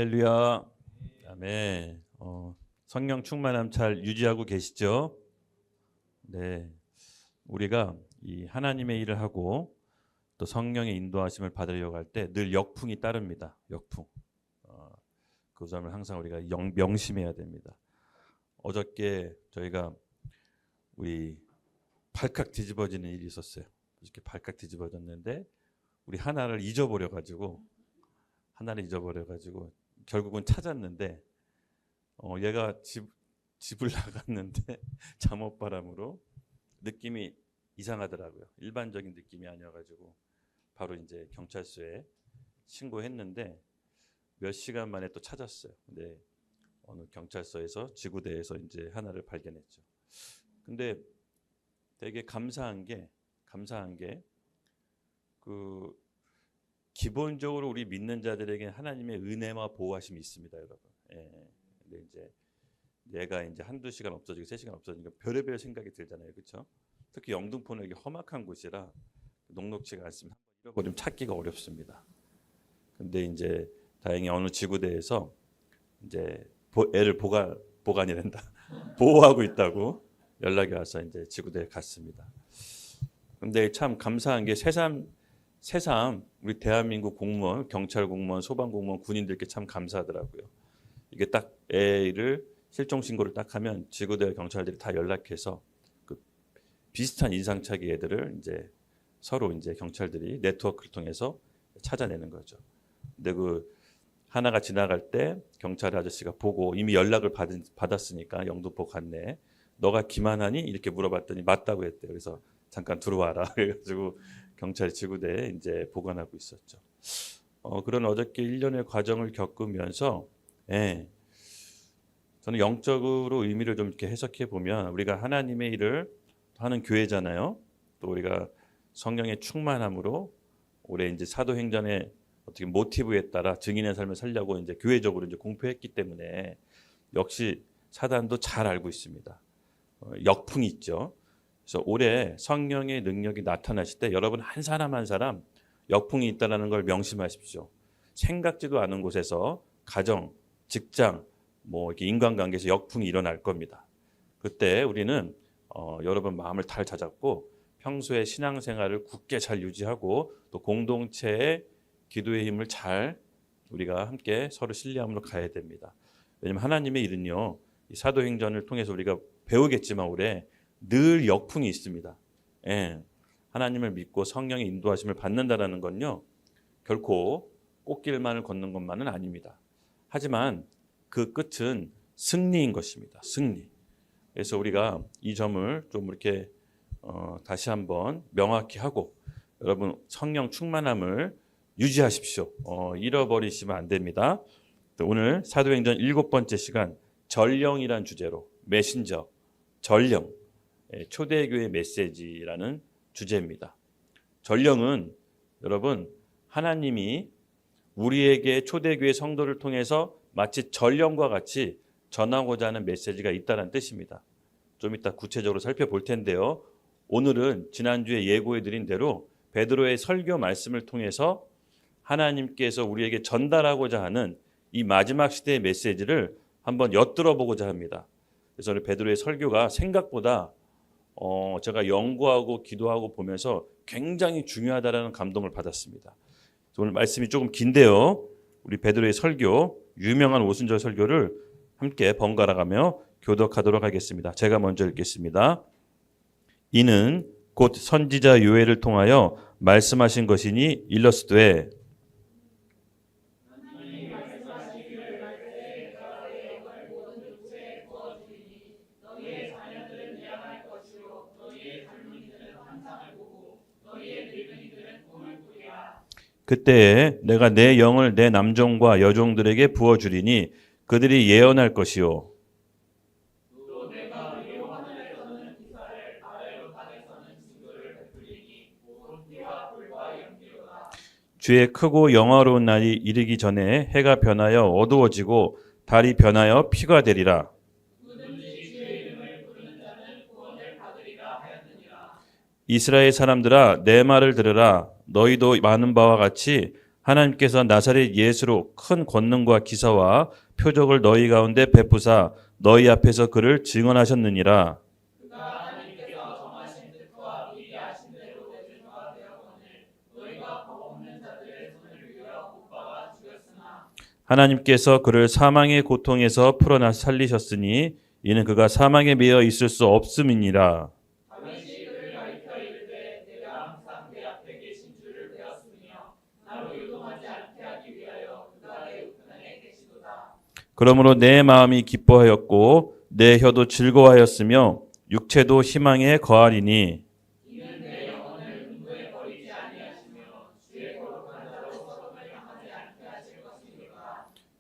할렐루야. 아멘. 성령 충만함 잘 유지하고 계시죠? 네. 우리가 이 하나님의 일을 하고 또 성령의 인도하심을 받으려고 할 때 늘 역풍이 따릅니다. 역풍. 그 점을 항상 우리가 명심해야 됩니다. 어저께 저희가 우리 발칵 뒤집어지는 일이 있었어요. 이렇게 발칵 뒤집어졌는데 우리 하나를 잊어버려 가지고 결국은 찾았는데 얘가 집을 나갔는데 잠옷바람으로 느낌이 이상하더라고요. 일반적인 느낌이 아니어가지고 바로 이제 경찰서에 신고했는데 몇 시간 만에 또 찾았어요. 근데 어느 경찰서에서 지구대에서 이제 하나를 발견했죠. 근데 되게 감사한 게 그 기본적으로 우리 믿는 자들에게 하나님의 은혜와 보호하심이 있습니다, 여러분. 예. 근데 이제 얘가 이제 한두 시간 없어지고 3시간 없어지니까 별의별 생각이 들잖아요, 그렇죠? 특히 영등포는 이게 험악한 곳이라 녹록지가 않습니다. 잃어버리면 찾기가 어렵습니다. 근데 이제 다행히 어느 지구대에서 이제 애를 보관이란다 보호하고 있다고 연락이 와서 이제 지구대에 갔습니다. 근데 참 감사한 게 새삼 우리 대한민국 공무원, 경찰 공무원, 소방 공무원, 군인들께 참 감사하더라고요. 이게 딱 애를 실종 신고를 딱 하면 지구대 경찰들이 다 연락해서 그 비슷한 인상착의 애들을 이제 서로 이제 경찰들이 네트워크를 통해서 찾아내는 거죠. 근데 그 하나가 지나갈 때 경찰 아저씨가 보고 이미 연락을 받았으니까 영등포 갔네. 너가 김하나니? 이렇게 물어봤더니 맞다고 했대요. 그래서 잠깐 들어와라. 그래가지고 경찰 지구대에 이제 보관하고 있었죠. 그런 어저께 1년의 과정을 겪으면서 저는 영적으로 의미를 좀 이렇게 해석해 보면 우리가 하나님의 일을 하는 교회잖아요. 또 우리가 성령의 충만함으로 올해 이제 사도행전의 어떻게 모티브에 따라 증인의 삶을 살려고 이제 교회적으로 이제 공표했기 때문에 역시 사단도 잘 알고 있습니다. 역풍이 있죠. 그래서 올해 성령의 능력이 나타나실 때 여러분 한 사람 한 사람 역풍이 있다는 걸 명심하십시오. 생각지도 않은 곳에서 가정, 직장, 뭐 이렇게 인간관계에서 역풍이 일어날 겁니다. 그때 우리는 여러분 마음을 잘 다잡고 평소에 신앙생활을 굳게 잘 유지하고 또 공동체의 기도의 힘을 잘 우리가 함께 서로 신뢰함으로 가야 됩니다. 왜냐하면 하나님의 일은요, 이 사도행전을 통해서 우리가 배우겠지만 올해 늘 역풍이 있습니다. 하나님을 믿고 성령의 인도하심을 받는다는 건요, 결코 꽃길만을 걷는 것만은 아닙니다. 하지만 그 끝은 승리인 것입니다. 승리. 그래서 우리가 이 점을 좀 이렇게 다시 한번 명확히 하고 여러분 성령 충만함을 유지하십시오. 잃어버리시면 안 됩니다. 오늘 사도행전 7번째 시간 전령이란 주제로 메신저, 전령, 초대교회 메시지라는 주제입니다. 전령은 여러분 하나님이 우리에게 초대교회 성도를 통해서 마치 전령과 같이 전하고자 하는 메시지가 있다는 뜻입니다. 좀 이따 구체적으로 살펴볼 텐데요. 오늘은 지난주에 예고해드린 대로 베드로의 설교 말씀을 통해서 하나님께서 우리에게 전달하고자 하는 이 마지막 시대의 메시지를 한번 엿들어보고자 합니다. 그래서 베드로의 설교가 생각보다 제가 연구하고 기도하고 보면서 굉장히 중요하다라는 감동을 받았습니다. 오늘 말씀이 조금 긴데요. 우리 베드로의 설교, 유명한 오순절 설교를 함께 번갈아가며 교독하도록 하겠습니다. 제가 먼저 읽겠습니다. 이는 곧 선지자 요엘을 통하여 말씀하신 것이니 일러스되 그때에 내가 내 영을 내 남종과 여종들에게 부어주리니 그들이 예언할 것이요 주의 크고 영화로운 날이 이르기 전에 해가 변하여 어두워지고 달이 변하여 피가 되리라. 이스라엘 사람들아 내 말을 들으라. 너희도 많은 바와 같이 하나님께서 나사렛 예수로 큰 권능과 기사와 표적을 너희 가운데 베푸사 너희 앞에서 그를 증언하셨느니라. 하나님께서 그를 사망의 고통에서 풀어나 살리셨으니 이는 그가 사망에 매여 있을 수 없음이니라. 그러므로 내 마음이 기뻐하였고 내 혀도 즐거워하였으며 육체도 희망에 거하리니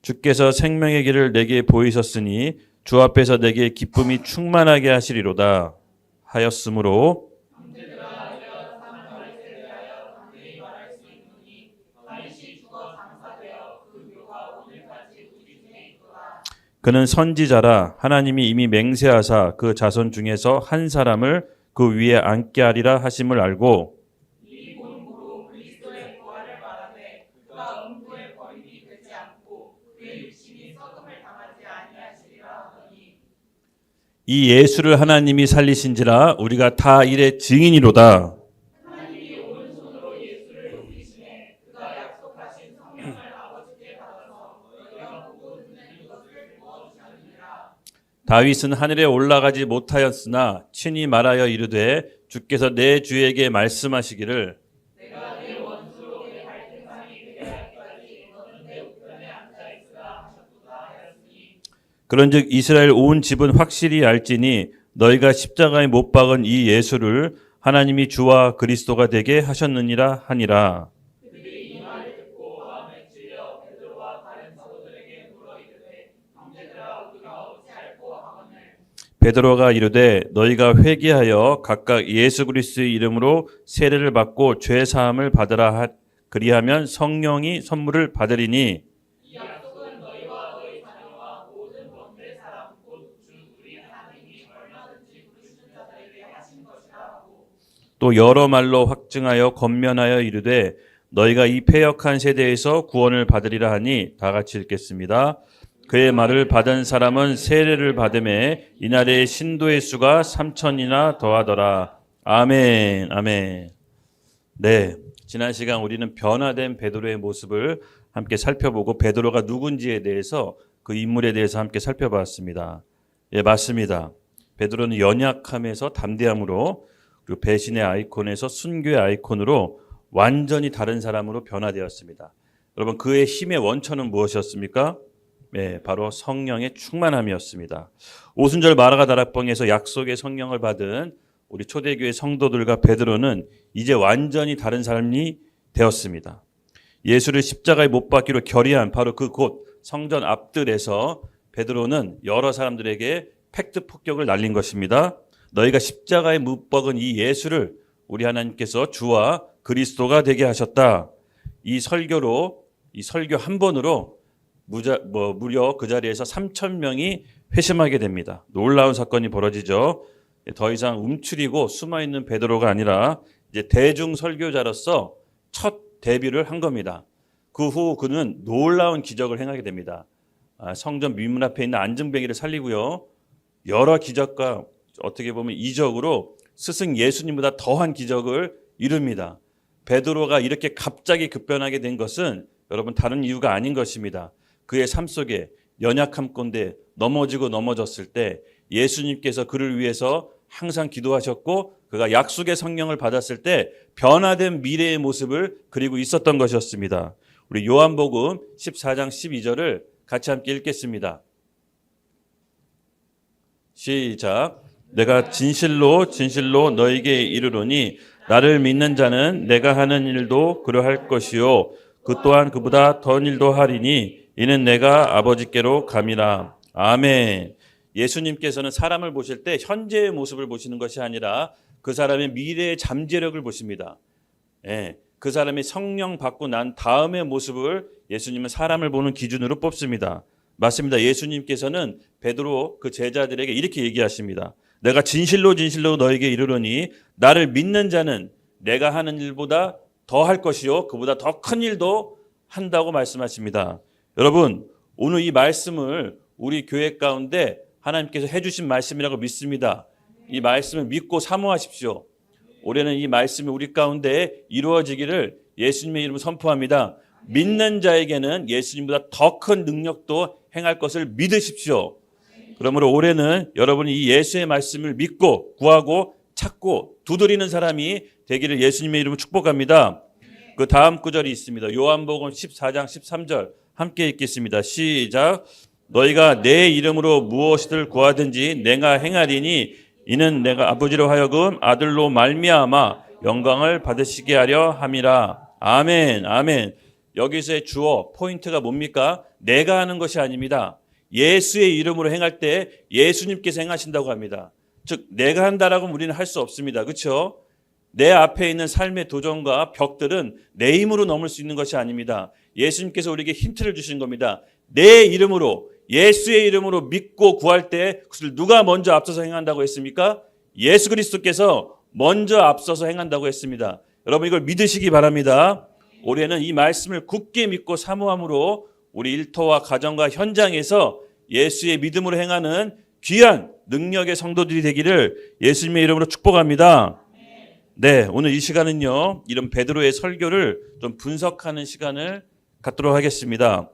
주께서 생명의 길을 내게 보이셨으니 주 앞에서 내게 기쁨이 충만하게 하시리로다 하였으므로 그는 선지자라 하나님이 이미 맹세하사 그 자손 중에서 한 사람을 그 위에 앉게 하리라 하심을 알고 이 예수를 하나님이 살리신지라 우리가 다 이의 증인이로다. 다윗은 하늘에 올라가지 못하였으나 친히 말하여 이르되 주께서 내 주에게 말씀하시기를 그런즉 이스라엘 온 집은 확실히 알지니 너희가 십자가에 못 박은 이 예수를 하나님이 주와 그리스도가 되게 하셨느니라 하니라. 베드로가 이르되 너희가 회개하여 각각 예수 그리스도의 이름으로 세례를 받고 죄 사함을 받으라 그리하면 성령이 선물을 받으리니 또 여러 말로 확증하여 권면하여 이르되 너희가 이 패역한 세대에서 구원을 받으리라 하니 다 같이 읽겠습니다. 그의 말을 받은 사람은 세례를 받음에 이날의 신도의 수가 3,000이나 더하더라. 아멘, 아멘. 네, 지난 시간 우리는 변화된 베드로의 모습을 함께 살펴보고 베드로가 누군지에 대해서 그 인물에 대해서 함께 살펴봤습니다. 예, 맞습니다. 베드로는 연약함에서 담대함으로 그리고 배신의 아이콘에서 순교의 아이콘으로 완전히 다른 사람으로 변화되었습니다. 여러분 그의 힘의 원천은 무엇이었습니까? 네, 바로 성령의 충만함이었습니다. 오순절 마라가 다락방에서 약속의 성령을 받은 우리 초대교회 성도들과 베드로는 이제 완전히 다른 사람이 되었습니다. 예수를 십자가에 못 박기로 결의한 바로 그곳 성전 앞뜰에서 베드로는 여러 사람들에게 팩트 폭격을 날린 것입니다. 너희가 십자가에 못 박은 이 예수를 우리 하나님께서 주와 그리스도가 되게 하셨다. 이 설교 한 번으로 무려 그 자리에서 3,000명이 회심하게 됩니다. 놀라운 사건이 벌어지죠. 더 이상 움츠리고 숨어있는 베드로가 아니라 이제 대중 설교자로서 첫 데뷔를 한 겁니다. 그 후 그는 놀라운 기적을 행하게 됩니다. 성전 미문 앞에 있는 안증뱅이를 살리고요. 여러 기적과 어떻게 보면 이적으로 스승 예수님보다 더한 기적을 이룹니다. 베드로가 이렇게 갑자기 급변하게 된 것은 여러분 다른 이유가 아닌 것입니다. 그의 삶 속에 연약함 가운데 넘어졌을 때 예수님께서 그를 위해서 항상 기도하셨고 그가 약속의 성령을 받았을 때 변화된 미래의 모습을 그리고 있었던 것이었습니다. 우리 요한복음 14장 12절을 같이 함께 읽겠습니다. 시작. 내가 진실로 너에게 이르노니 나를 믿는 자는 내가 하는 일도 그러할 것이요 그 또한 그보다 더한 일도 하리니 이는 내가 아버지께로 감이라. 아멘. 예수님께서는 사람을 보실 때 현재의 모습을 보시는 것이 아니라 그 사람의 미래의 잠재력을 보십니다. 예, 그 사람이 성령 받고 난 다음의 모습을 예수님은 사람을 보는 기준으로 뽑습니다. 맞습니다. 예수님께서는 베드로 그 제자들에게 이렇게 얘기하십니다. 내가 진실로 너에게 이르노니 나를 믿는 자는 내가 하는 일보다 더 할 것이요 그보다 더 큰 일도 한다고 말씀하십니다. 여러분, 오늘 이 말씀을 우리 교회 가운데 하나님께서 해주신 말씀이라고 믿습니다. 이 말씀을 믿고 사모하십시오. 올해는 이 말씀이 우리 가운데 이루어지기를 예수님의 이름으로 선포합니다. 믿는 자에게는 예수님보다 더 큰 능력도 행할 것을 믿으십시오. 그러므로 올해는 여러분이 이 예수의 말씀을 믿고 구하고 찾고 두드리는 사람이 되기를 예수님의 이름으로 축복합니다. 그 다음 구절이 있습니다. 요한복음 14장 13절 함께 읽겠습니다. 시작. 너희가 내 이름으로 무엇이든 구하든지 내가 행하리니 이는 내가 아버지로 하여금 아들로 말미암아 영광을 받으시게 하려 함이라. 아멘, 아멘. 여기서의 주어 포인트가 뭡니까? 내가 하는 것이 아닙니다. 예수의 이름으로 행할 때 예수님께서 행하신다고 합니다. 즉 내가 한다라고 우리는 할 수 없습니다. 그렇죠? 내 앞에 있는 삶의 도전과 벽들은 내 힘으로 넘을 수 있는 것이 아닙니다. 예수님께서 우리에게 힌트를 주신 겁니다. 내 이름으로, 예수의 이름으로 믿고 구할 때 그것을 누가 먼저 앞서서 행한다고 했습니까? 예수 그리스도께서 먼저 앞서서 행한다고 했습니다. 여러분 이걸 믿으시기 바랍니다. 올해는 이 말씀을 굳게 믿고 사모함으로 우리 일터와 가정과 현장에서 예수의 믿음으로 행하는 귀한 능력의 성도들이 되기를 예수님의 이름으로 축복합니다. 네, 오늘 이 시간은요, 이런 베드로의 설교를 좀 분석하는 시간을 갖도록 하겠습니다.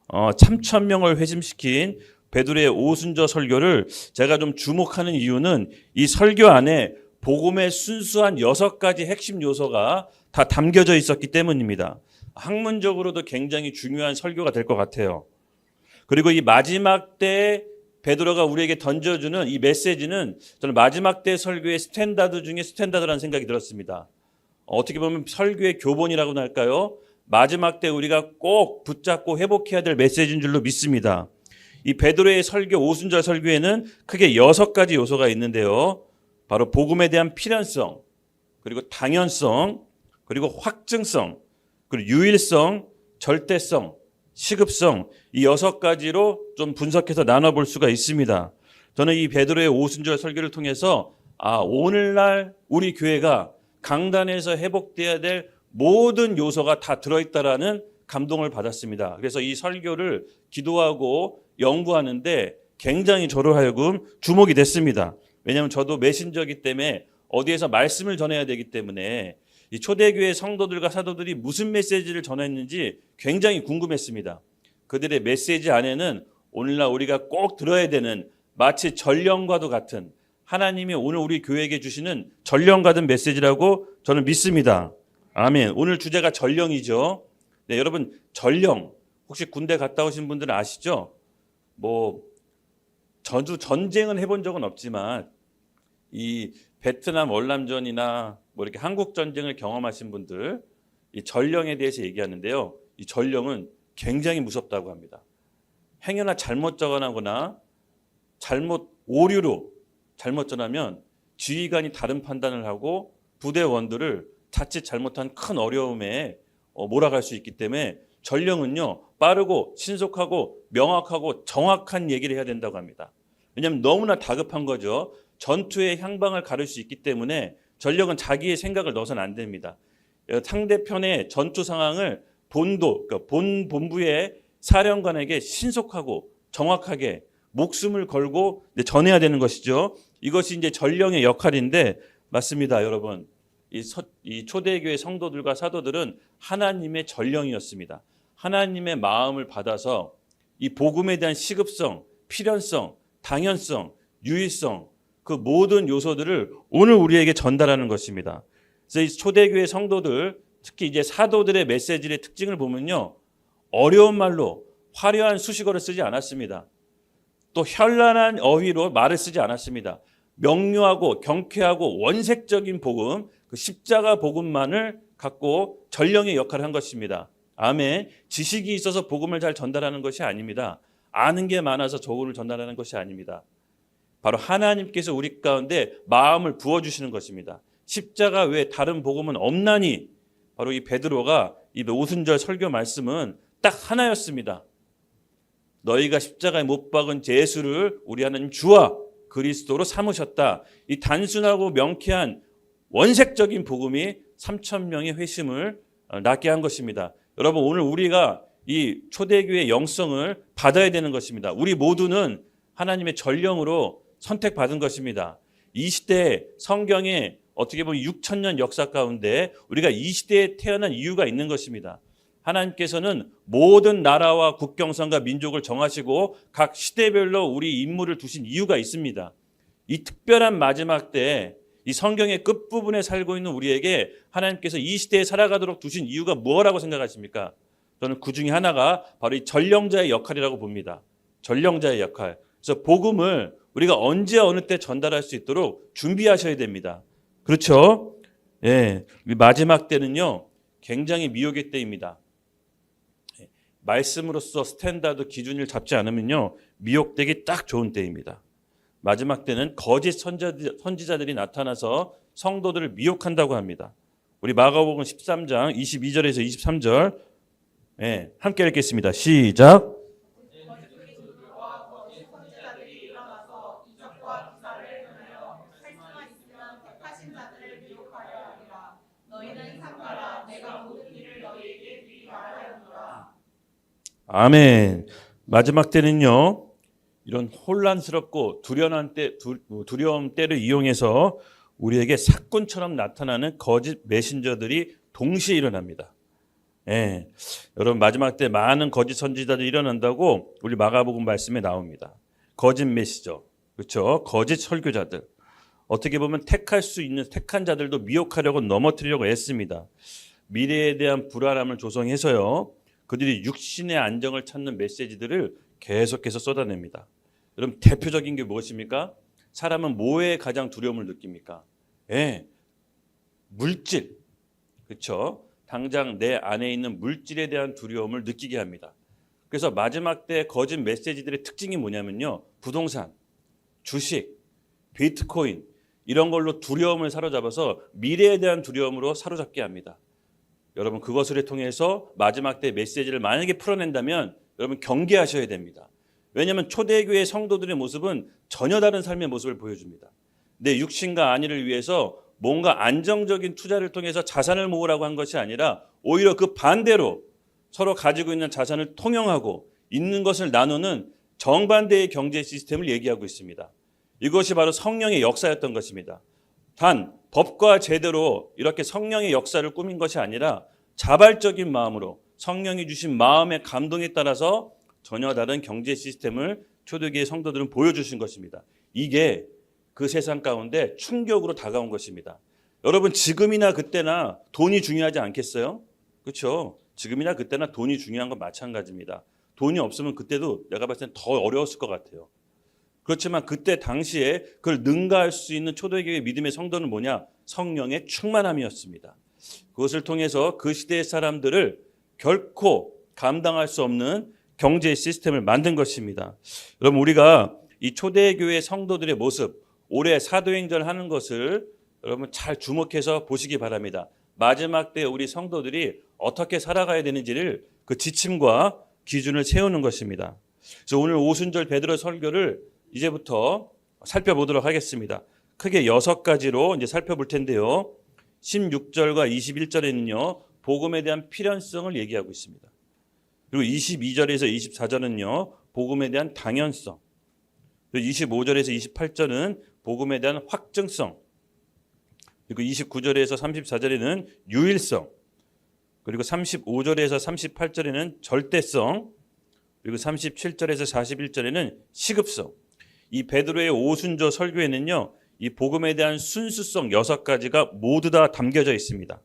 3,000명을 회심시킨 베드로의 오순절 설교를 제가 좀 주목하는 이유는 이 설교 안에 복음의 순수한 6가지 핵심 요소가 다 담겨져 있었기 때문입니다. 학문적으로도 굉장히 중요한 설교가 될 것 같아요. 그리고 이 마지막 때 베드로가 우리에게 던져주는 이 메시지는 저는 마지막 때 설교의 스탠다드 중에 스탠다드라는 생각이 들었습니다. 어떻게 보면 설교의 교본이라고나 할까요? 마지막 때 우리가 꼭 붙잡고 회복해야 될 메시지인 줄로 믿습니다. 이 베드로의 설교, 오순절 설교에는 크게 6가지 요소가 있는데요. 바로 복음에 대한 필연성, 그리고 당연성, 그리고 확증성, 그리고 유일성, 절대성, 시급성, 이 6가지로 좀 분석해서 나눠볼 수가 있습니다. 저는 이 베드로의 오순절 설교를 통해서 오늘날 우리 교회가 강단에서 회복돼야 될 모든 요소가 다 들어있다라는 감동을 받았습니다. 그래서 이 설교를 기도하고 연구하는데 굉장히 저로 하여금 주목이 됐습니다. 왜냐하면 저도 메신저이기 때문에 어디에서 말씀을 전해야 되기 때문에 이 초대교회 성도들과 사도들이 무슨 메시지를 전했는지 굉장히 궁금했습니다. 그들의 메시지 안에는 오늘날 우리가 꼭 들어야 되는 마치 전령과도 같은 하나님이 오늘 우리 교회에게 주시는 전령 같은 메시지라고 저는 믿습니다. 아멘. 오늘 주제가 전령이죠. 네, 여러분 전령 혹시 군대 갔다 오신 분들은 아시죠? 저도 전쟁은 해본 적은 없지만 이 베트남 월남전이나 이렇게 한국 전쟁을 경험하신 분들 이 전령에 대해서 얘기하는데요. 이 전령은 굉장히 무섭다고 합니다. 행여나 잘못 적어나거나 오류로 잘못 전하면 지휘관이 다른 판단을 하고 부대원들을 자칫 잘못한 큰 어려움에 몰아갈 수 있기 때문에 전령은요 빠르고 신속하고 명확하고 정확한 얘기를 해야 된다고 합니다. 왜냐하면 너무나 다급한 거죠. 전투의 향방을 가를 수 있기 때문에 전령은 자기의 생각을 넣어서는 안 됩니다. 상대편의 전투 상황을 그러니까 본부의 사령관에게 신속하고 정확하게 목숨을 걸고 전해야 되는 것이죠. 이것이 이제 전령의 역할인데 맞습니다, 여러분. 이 초대교회 성도들과 사도들은 하나님의 전령이었습니다. 하나님의 마음을 받아서 이 복음에 대한 시급성, 필연성, 당연성, 유일성 그 모든 요소들을 오늘 우리에게 전달하는 것입니다. 그래서 이 초대교회 성도들 특히 이제 사도들의 메시지의 특징을 보면요. 어려운 말로 화려한 수식어를 쓰지 않았습니다. 또 현란한 어휘로 말을 쓰지 않았습니다. 명료하고 경쾌하고 원색적인 복음, 그 십자가 복음만을 갖고 전령의 역할을 한 것입니다. 아멘. 지식이 있어서 복음을 잘 전달하는 것이 아닙니다. 아는 게 많아서 복음을 전달하는 것이 아닙니다. 바로 하나님께서 우리 가운데 마음을 부어주시는 것입니다. 십자가 외에 다른 복음은 없나니 바로 이 베드로가 이 오순절 설교 말씀은 딱 하나였습니다. 너희가 십자가에 못 박은 예수를 우리 하나님 주와 그리스도로 삼으셨다. 이 단순하고 명쾌한 원색적인 복음이 3,000명의 회심을 낳게 한 것입니다. 여러분 오늘 우리가 이 초대교회의 영성을 받아야 되는 것입니다. 우리 모두는 하나님의 전령으로 선택받은 것입니다. 이 시대에 성경에 어떻게 보면 6,000년 역사 가운데 우리가 이 시대에 태어난 이유가 있는 것입니다. 하나님께서는 모든 나라와 국경선과 민족을 정하시고 각 시대별로 우리 인물을 두신 이유가 있습니다. 이 특별한 마지막 때에 이 성경의 끝부분에 살고 있는 우리에게 하나님께서 이 시대에 살아가도록 두신 이유가 무엇이라고 생각하십니까? 저는 그 중에 하나가 바로 이 전령자의 역할이라고 봅니다. 전령자의 역할. 그래서 복음을 우리가 언제 어느 때 전달할 수 있도록 준비하셔야 됩니다. 그렇죠? 예, 마지막 때는요 굉장히 미혹의 때입니다. 말씀으로서 스탠다드 기준을 잡지 않으면요 미혹되기 딱 좋은 때입니다. 마지막 때는 거짓 선지자들이 나타나서 성도들을 미혹한다고 합니다. 우리 마가복음 13장 22절에서 23절 함께 읽겠습니다. 시작. 아멘. 마지막 때는요 이런 혼란스럽고 두려운 때를 이용해서 우리에게 사건처럼 나타나는 거짓 메신저들이 동시에 일어납니다. 여러분 마지막 때 많은 거짓 선지자들이 일어난다고 우리 마가복음 말씀에 나옵니다. 거짓 메시저, 그렇죠? 거짓 설교자들. 어떻게 보면 택할 수 있는 택한 자들도 미혹하려고 넘어뜨리려고 애씁니다. 미래에 대한 불안함을 조성해서요. 그들이 육신의 안정을 찾는 메시지들을 계속해서 쏟아냅니다. 여러분 대표적인 게 무엇입니까? 사람은 뭐에 가장 두려움을 느낍니까? 물질. 그렇죠? 당장 내 안에 있는 물질에 대한 두려움을 느끼게 합니다. 그래서 마지막 때 거짓 메시지들의 특징이 뭐냐면요. 부동산, 주식, 비트코인 이런 걸로 두려움을 사로잡아서 미래에 대한 두려움으로 사로잡게 합니다. 여러분 그것을 통해서 마지막 때 메시지를 만약에 풀어낸다면 여러분 경계하셔야 됩니다. 왜냐하면 초대교회 성도들의 모습은 전혀 다른 삶의 모습을 보여줍니다. 내 육신과 안위를 위해서 뭔가 안정적인 투자를 통해서 자산을 모으라고 한 것이 아니라 오히려 그 반대로 서로 가지고 있는 자산을 통용하고 있는 것을 나누는 정반대의 경제 시스템을 얘기하고 있습니다. 이것이 바로 성령의 역사였던 것입니다. 단 법과 제대로 이렇게 성령의 역사를 꾸민 것이 아니라 자발적인 마음으로 성령이 주신 마음의 감동에 따라서 전혀 다른 경제 시스템을 초대교회 성도들은 보여주신 것입니다. 이게 그 세상 가운데 충격으로 다가온 것입니다. 여러분 지금이나 그때나 돈이 중요하지 않겠어요? 그렇죠? 지금이나 그때나 돈이 중요한 건 마찬가지입니다. 돈이 없으면 그때도 내가 봤을 땐 더 어려웠을 것 같아요. 그렇지만 그때 당시에 그걸 능가할 수 있는 초대교회 믿음의 성도는 뭐냐? 성령의 충만함이었습니다. 그것을 통해서 그 시대의 사람들을 결코 감당할 수 없는 경제 시스템을 만든 것입니다. 여러분 우리가 이 초대교회 성도들의 모습, 올해 사도행전 하는 것을 여러분 잘 주목해서 보시기 바랍니다. 마지막 때 우리 성도들이 어떻게 살아가야 되는지를 그 지침과 기준을 세우는 것입니다. 그래서 오늘 오순절 베드로 설교를 이제부터 살펴보도록 하겠습니다. 크게 6가지로 이제 살펴볼 텐데요. 16절과 21절에는요. 복음에 대한 필연성을 얘기하고 있습니다. 그리고 22절에서 24절은요. 복음에 대한 당연성. 그리고 25절에서 28절은 복음에 대한 확증성. 그리고 29절에서 34절에는 유일성. 그리고 35절에서 38절에는 절대성. 그리고 37절에서 41절에는 시급성. 이 베드로의 오순절 설교에는요. 이 복음에 대한 순수성 6가지가 모두 다 담겨져 있습니다.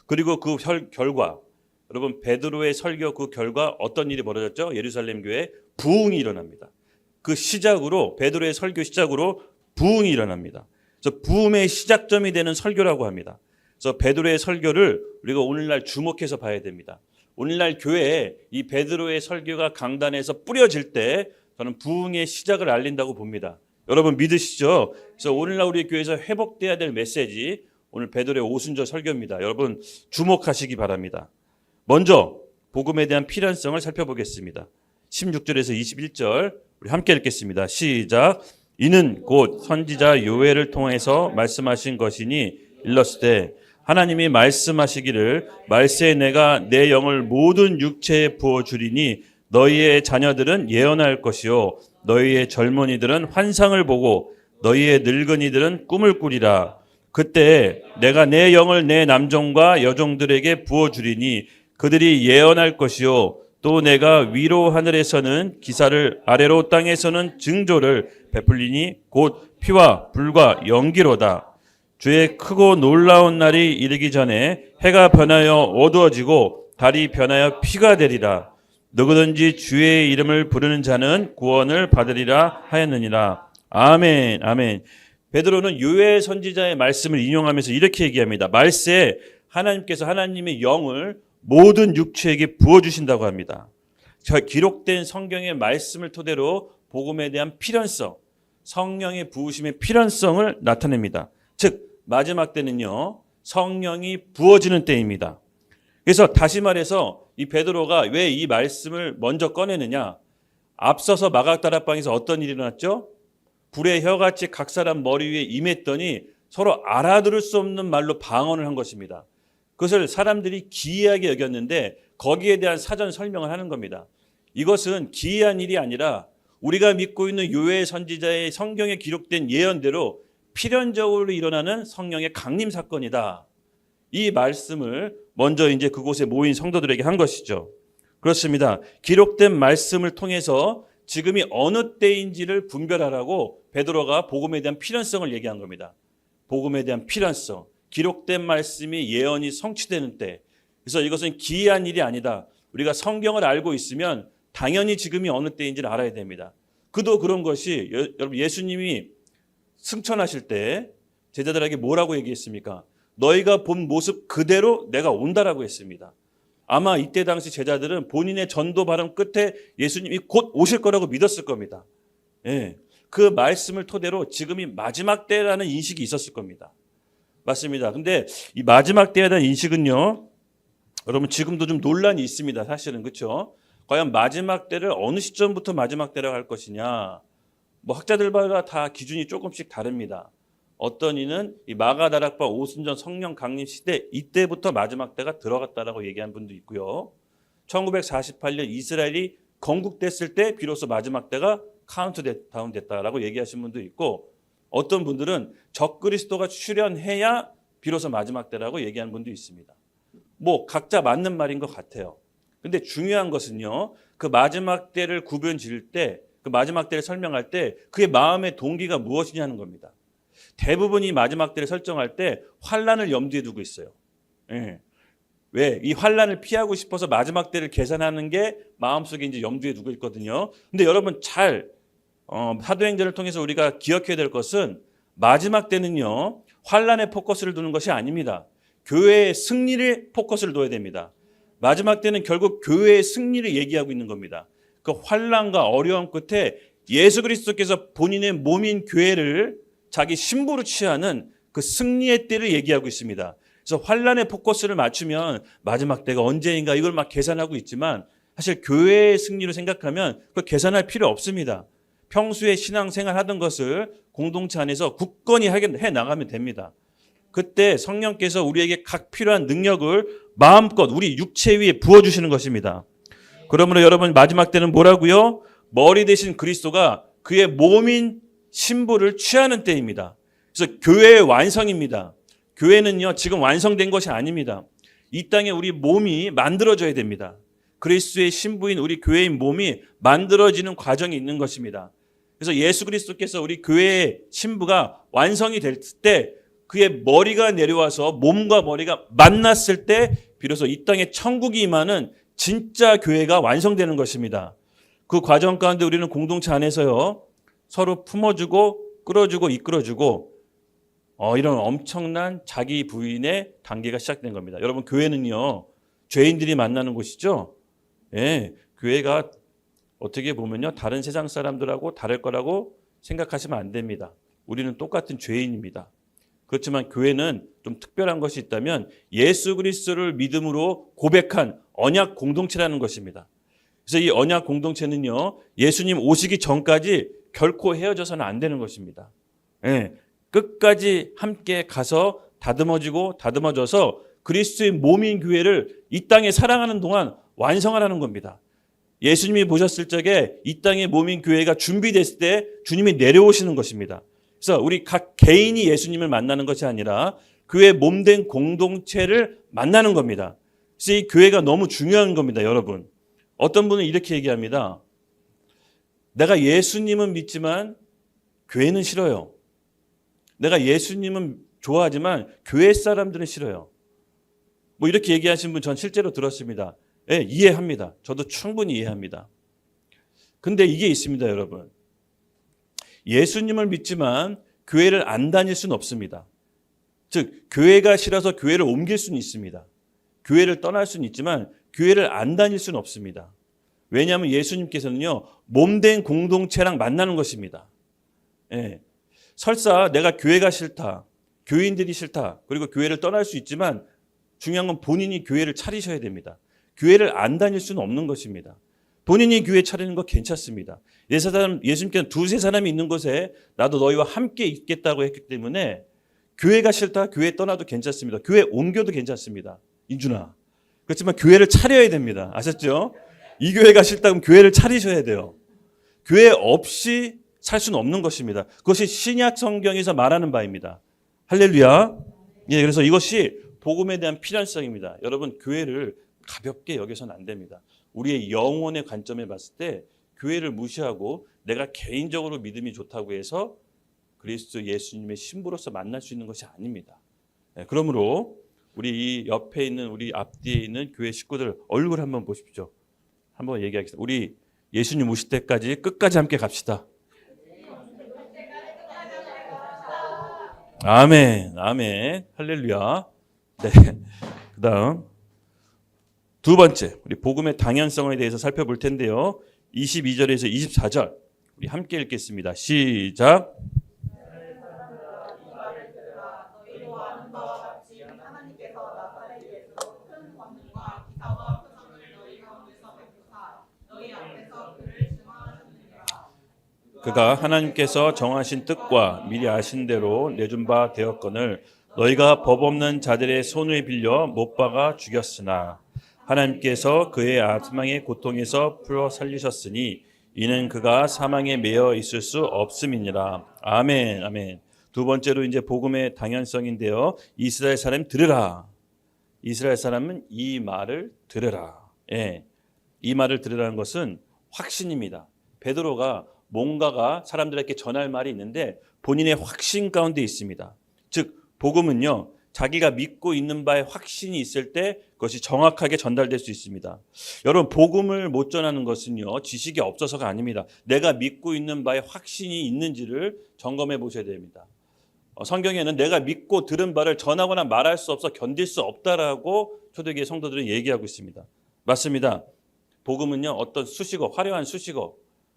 그리고 그 결과 여러분 베드로의 설교 그 결과 어떤 일이 벌어졌죠? 예루살렘 교회에 부흥이 일어납니다. 그 시작으로 베드로의 설교 시작으로 부흥이 일어납니다. 그래서 부흥의 시작점이 되는 설교라고 합니다. 그래서 베드로의 설교를 우리가 오늘날 주목해서 봐야 됩니다. 오늘날 교회에 이 베드로의 설교가 강단에서 뿌려질 때 저는 부흥의 시작을 알린다고 봅니다. 여러분 믿으시죠? 그래서 오늘날 우리 교회에서 회복돼야 될 메시지 오늘 베드로의 오순절 설교입니다. 여러분 주목하시기 바랍니다. 먼저 복음에 대한 필연성을 살펴보겠습니다. 16절에서 21절 우리 함께 읽겠습니다. 시작. 이는 곧 선지자 요엘을 통해서 말씀하신 것이니 일렀을 때 하나님이 말씀하시기를 말세에 내가 내 영을 모든 육체에 부어주리니 너희의 자녀들은 예언할 것이요 너희의 젊은이들은 환상을 보고 너희의 늙은이들은 꿈을 꾸리라. 그때 내가 내 영을 내 남종과 여종들에게 부어주리니 그들이 예언할 것이요 또 내가 위로 하늘에서는 기사를 아래로 땅에서는 징조를 베풀리니 곧 피와 불과 연기로다. 주의 크고 놀라운 날이 이르기 전에 해가 변하여 어두워지고 달이 변하여 피가 되리라. 누구든지 주의 이름을 부르는 자는 구원을 받으리라 하였느니라. 아멘. 아멘. 베드로는 요엘 선지자의 말씀을 인용하면서 이렇게 얘기합니다. 말세에 하나님께서 하나님의 영을 모든 육체에게 부어주신다고 합니다. 기록된 성경의 말씀을 토대로 복음에 대한 필연성, 성령의 부으심의 필연성을 나타냅니다. 즉 마지막 때는요 성령이 부어지는 때입니다. 그래서 다시 말해서 이 베드로가 왜 이 말씀을 먼저 꺼내느냐, 앞서서 마각다락방에서 어떤 일이 일어났죠? 불의 혀같이 각 사람 머리 위에 임했더니 서로 알아들을 수 없는 말로 방언을 한 것입니다. 그것을 사람들이 기이하게 여겼는데 거기에 대한 사전 설명을 하는 겁니다. 이것은 기이한 일이 아니라 우리가 믿고 있는 요엘 선지자의 성경에 기록된 예언대로 필연적으로 일어나는 성령의 강림 사건이다. 이 말씀을 먼저 이제 그곳에 모인 성도들에게 한 것이죠. 그렇습니다. 기록된 말씀을 통해서 지금이 어느 때인지를 분별하라고 베드로가 복음에 대한 필연성을 얘기한 겁니다. 복음에 대한 필연성, 기록된 말씀이 예언이 성취되는 때. 그래서 이것은 기이한 일이 아니다. 우리가 성경을 알고 있으면 당연히 지금이 어느 때인지를 알아야 됩니다. 그도 그런 것이 여러분 예수님이 승천하실 때 제자들에게 뭐라고 얘기했습니까? 너희가 본 모습 그대로 내가 온다라고 했습니다. 아마 이때 당시 제자들은 본인의 전도 발언 끝에 예수님이 곧 오실 거라고 믿었을 겁니다. 예, 그 말씀을 토대로 지금이 마지막 때라는 인식이 있었을 겁니다. 맞습니다. 근데 이 마지막 때에 대한 인식은요, 여러분 지금도 좀 논란이 있습니다. 사실은 그렇죠? 과연 마지막 때를 어느 시점부터 마지막 때라고 할 것이냐, 뭐 학자들마다 다 기준이 조금씩 다릅니다. 어떤 이는 이 마가다락방 오순절 성령 강림 시대 이때부터 마지막 때가 들어갔다라고 얘기한 분도 있고요. 1948년 이스라엘이 건국됐을 때 비로소 마지막 때가 카운트다운 됐다라고 얘기하신 분도 있고, 어떤 분들은 적그리스도가 출현해야 비로소 마지막 때라고 얘기하는 분도 있습니다. 뭐 각자 맞는 말인 것 같아요. 근데 중요한 것은요, 그 마지막 때를 구분 지을 때, 그 마지막 때를 설명할 때 그의 마음의 동기가 무엇이냐는 겁니다. 대부분이 마지막 때를 설정할 때 환난을 염두에 두고 있어요. 예. 왜? 이 환난을 피하고 싶어서 마지막 때를 계산하는 게 마음속에 이제 염두에 두고 있거든요. 근데 여러분 잘 사도행전을 통해서 우리가 기억해야 될 것은 마지막 때는요 환난에 포커스를 두는 것이 아닙니다. 교회의 승리를 포커스를 둬야 됩니다. 마지막 때는 결국 교회의 승리를 얘기하고 있는 겁니다. 그 환난과 어려움 끝에 예수 그리스도께서 본인의 몸인 교회를 자기 신부로 취하는 그 승리의 때를 얘기하고 있습니다. 그래서 환난에 포커스를 맞추면 마지막 때가 언제인가 이걸 막 계산하고 있지만 사실 교회의 승리로 생각하면 그걸 계산할 필요 없습니다. 평소에 신앙생활 하던 것을 공동체 안에서 굳건히 해 나가면 됩니다. 그때 성령께서 우리에게 각 필요한 능력을 마음껏 우리 육체 위에 부어주시는 것입니다. 그러므로 여러분 마지막 때는 뭐라고요? 머리 대신 그리스도가 그의 몸인 신부를 취하는 때입니다. 그래서 교회의 완성입니다. 교회는요 지금 완성된 것이 아닙니다. 이 땅에 우리 몸이 만들어져야 됩니다. 그리스도의 신부인 우리 교회인 몸이 만들어지는 과정이 있는 것입니다. 그래서 예수 그리스도께서 우리 교회의 신부가 완성이 될 때 그의 머리가 내려와서 몸과 머리가 만났을 때 비로소 이 땅에 천국이 임하는 진짜 교회가 완성되는 것입니다. 그 과정 가운데 우리는 공동체 안에서요 서로 품어주고 끌어주고 이끌어주고 이런 엄청난 자기 부인의 단계가 시작된 겁니다. 여러분 교회는요 죄인들이 만나는 곳이죠. 예, 교회가 어떻게 보면요 다른 세상 사람들하고 다를 거라고 생각하시면 안 됩니다. 우리는 똑같은 죄인입니다. 그렇지만 교회는 좀 특별한 것이 있다면 예수 그리스도를 믿음으로 고백한 언약 공동체라는 것입니다. 그래서 이 언약 공동체는요 예수님 오시기 전까지 결코 헤어져서는 안 되는 것입니다. 예, 끝까지 함께 가서 다듬어지고 다듬어져서 그리스도의 몸인 교회를 이 땅에 사랑하는 동안 완성하라는 겁니다. 예수님이 보셨을 적에 이 땅의 몸인 교회가 준비됐을 때 주님이 내려오시는 것입니다. 그래서 우리 각 개인이 예수님을 만나는 것이 아니라 교회 몸된 공동체를 만나는 겁니다. 그래서 이 교회가 너무 중요한 겁니다, 여러분. 어떤 분은 이렇게 얘기합니다. 내가 예수님은 믿지만 교회는 싫어요. 내가 예수님은 좋아하지만 교회 사람들은 싫어요. 뭐 이렇게 얘기하신 분 전 실제로 들었습니다. 예, 이해합니다. 저도 충분히 이해합니다. 근데 이게 있습니다, 여러분. 예수님을 믿지만 교회를 안 다닐 수는 없습니다. 즉, 교회가 싫어서 교회를 옮길 수는 있습니다. 교회를 떠날 수는 있지만 교회를 안 다닐 수는 없습니다. 왜냐하면 예수님께서는요, 몸된 공동체랑 만나는 것입니다. 예. 설사 내가 교회가 싫다, 교인들이 싫다, 그리고 교회를 떠날 수 있지만 중요한 건 본인이 교회를 차리셔야 됩니다. 교회를 안 다닐 수는 없는 것입니다. 본인이 교회 차리는 거 괜찮습니다. 예수님께서는 두세 사람이 있는 곳에 나도 너희와 함께 있겠다고 했기 때문에 교회가 싫다, 교회 떠나도 괜찮습니다. 교회 옮겨도 괜찮습니다. 인준아. 그렇지만 교회를 차려야 됩니다. 아셨죠? 이 교회가 싫다 그러면 교회를 차리셔야 돼요. 교회 없이 살 수는 없는 것입니다. 그것이 신약 성경에서 말하는 바입니다. 할렐루야. 예, 그래서 이것이 복음에 대한 필연성입니다. 여러분, 교회를 가볍게 여겨서는 안 됩니다. 우리의 영혼의 관점에 봤을 때 교회를 무시하고 내가 개인적으로 믿음이 좋다고 해서 그리스도 예수님의 신부로서 만날 수 있는 것이 아닙니다. 네, 그러므로 우리 이 옆에 있는 우리 앞뒤에 있는 교회 식구들 얼굴 한번 보십시오. 한번 얘기하겠습니다. 우리 예수님 오실 때까지 끝까지 함께 갑시다. 아멘, 아멘, 할렐루야. 네, 그다음 두 번째, 우리 복음의 당연성에 대해서 살펴볼 텐데요. 22절에서 24절 우리 함께 읽겠습니다. 시작. 그가 하나님께서 정하신 뜻과 미리 아신 대로 내준 바 되었거늘 너희가 법 없는 자들의 손을 빌려 못 박아 죽였으나 하나님께서 그의 사망의 고통에서 풀어 살리셨으니 이는 그가 사망에 매여 있을 수 없음이니라. 아멘, 아멘. 두 번째로 이제 복음의 당연성인데요. 이스라엘 사람 들으라. 이스라엘 사람은 이 말을 들으라. 예, 이 말을 들으라는 것은 확신입니다. 베드로가 뭔가가 사람들에게 전할 말이 있는데 본인의 확신 가운데 있습니다. 즉 복음은요, 자기가 믿고 있는 바에 확신이 있을 때 그것이 정확하게 전달될 수 있습니다. 여러분, 복음을 못 전하는 것은요, 지식이 없어서가 아닙니다. 내가 믿고 있는 바에 확신이 있는지를 점검해 보셔야 됩니다. 성경에는 내가 믿고 들은 바를 전하거나 말할 수 없어 견딜 수 없다라고 초대교회 성도들은 얘기하고 있습니다. 맞습니다. 복음은요, 어떤 수식어, 화려한 수식어,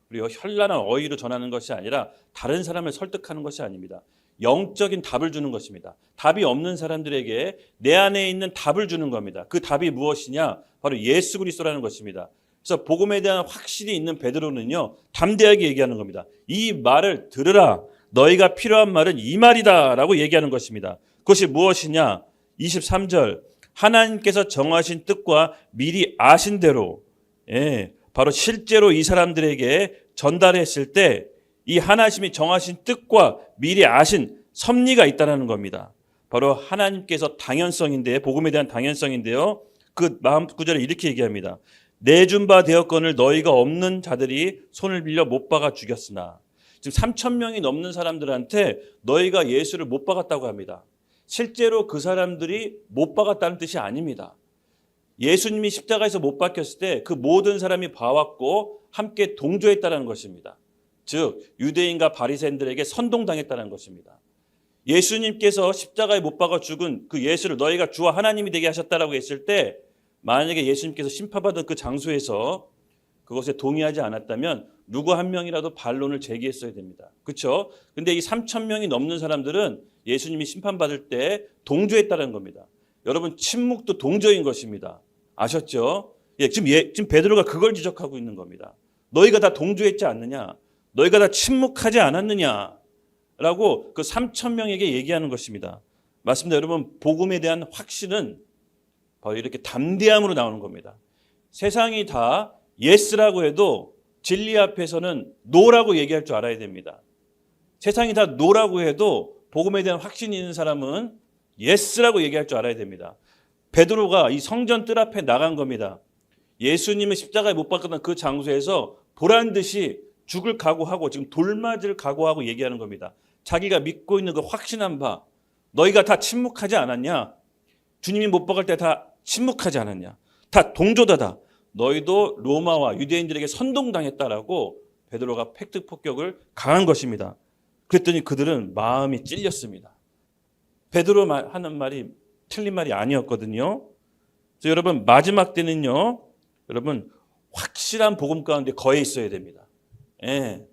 그리고 현란한 어휘로 전하는 것이 아니라 다른 사람을 설득하는 것이 아닙니다. 영적인 답을 주는 것입니다. 답이 없는 사람들에게 내 안에 있는 답을 주는 겁니다. 그 답이 무엇이냐? 바로 예수 그리스도라는 것입니다. 그래서 복음에 대한 확신이 있는 베드로는요, 담대하게 얘기하는 겁니다. 이 말을 들으라. 너희가 필요한 말은 이 말이다 라고 얘기하는 것입니다. 그것이 무엇이냐? 23절 하나님께서 정하신 뜻과 미리 아신 대로, 예, 바로 실제로 이 사람들에게 전달했을 때 이 하나님이 정하신 뜻과 미리 아신 섭리가 있다는 겁니다. 바로 하나님께서 당연성인데, 복음에 대한 당연성인데요. 그 마음 구절에 이렇게 얘기합니다. 내준 바 되었거늘 너희가 없는 자들이 손을 빌려 못 박아 죽였으나. 지금 3,000명이 넘는 사람들한테 너희가 예수를 못 박았다고 합니다. 실제로 그 사람들이 못 박았다는 뜻이 아닙니다. 예수님이 십자가에서 못 박혔을 때 그 모든 사람이 봐왔고 함께 동조했다는 것입니다. 즉 유대인과 바리새인들에게 선동당했다는 것입니다. 예수님께서 십자가에 못 박아 죽은 그 예수를 너희가 주와 하나님이 되게 하셨다라고 했을 때 만약에 예수님께서 심판받은 그 장소에서 그것에 동의하지 않았다면 누구 한 명이라도 반론을 제기했어야 됩니다. 그렇죠? 근데 이 3,000명이 넘는 사람들은 예수님이 심판받을 때 동조했다는 겁니다. 여러분, 침묵도 동조인 것입니다. 아셨죠? 예, 지금 베드로가 그걸 지적하고 있는 겁니다. 너희가 다 동조했지 않느냐? 너희가 다 침묵하지 않았느냐? 라고 그 3,000명에게 얘기하는 것입니다. 맞습니다. 여러분, 복음에 대한 확신은 바로 이렇게 담대함으로 나오는 겁니다. 세상이 다 예스라고 해도 진리 앞에서는 노라고 얘기할 줄 알아야 됩니다. 세상이 다 노라고 해도 복음에 대한 확신이 있는 사람은 예스라고 얘기할 줄 알아야 됩니다. 베드로가 이 성전 뜰 앞에 나간 겁니다. 예수님을 십자가에 못 박았던 그 장소에서 보란 듯이 죽을 각오하고 지금 돌맞을 각오하고 얘기하는 겁니다. 자기가 믿고 있는 그 확신한 바, 너희가 다 침묵하지 않았냐? 주님이 못 박을 때 다 침묵하지 않았냐? 다 동조다다. 너희도 로마와 유대인들에게 선동당했다라고 베드로가 팩트 폭격을 가한 것입니다. 그랬더니 그들은 마음이 찔렸습니다. 베드로 하는 말이 틀린 말이 아니었거든요. 그래서 여러분, 마지막 때는요, 여러분, 확실한 복음 가운데 거해 있어야 됩니다. 예.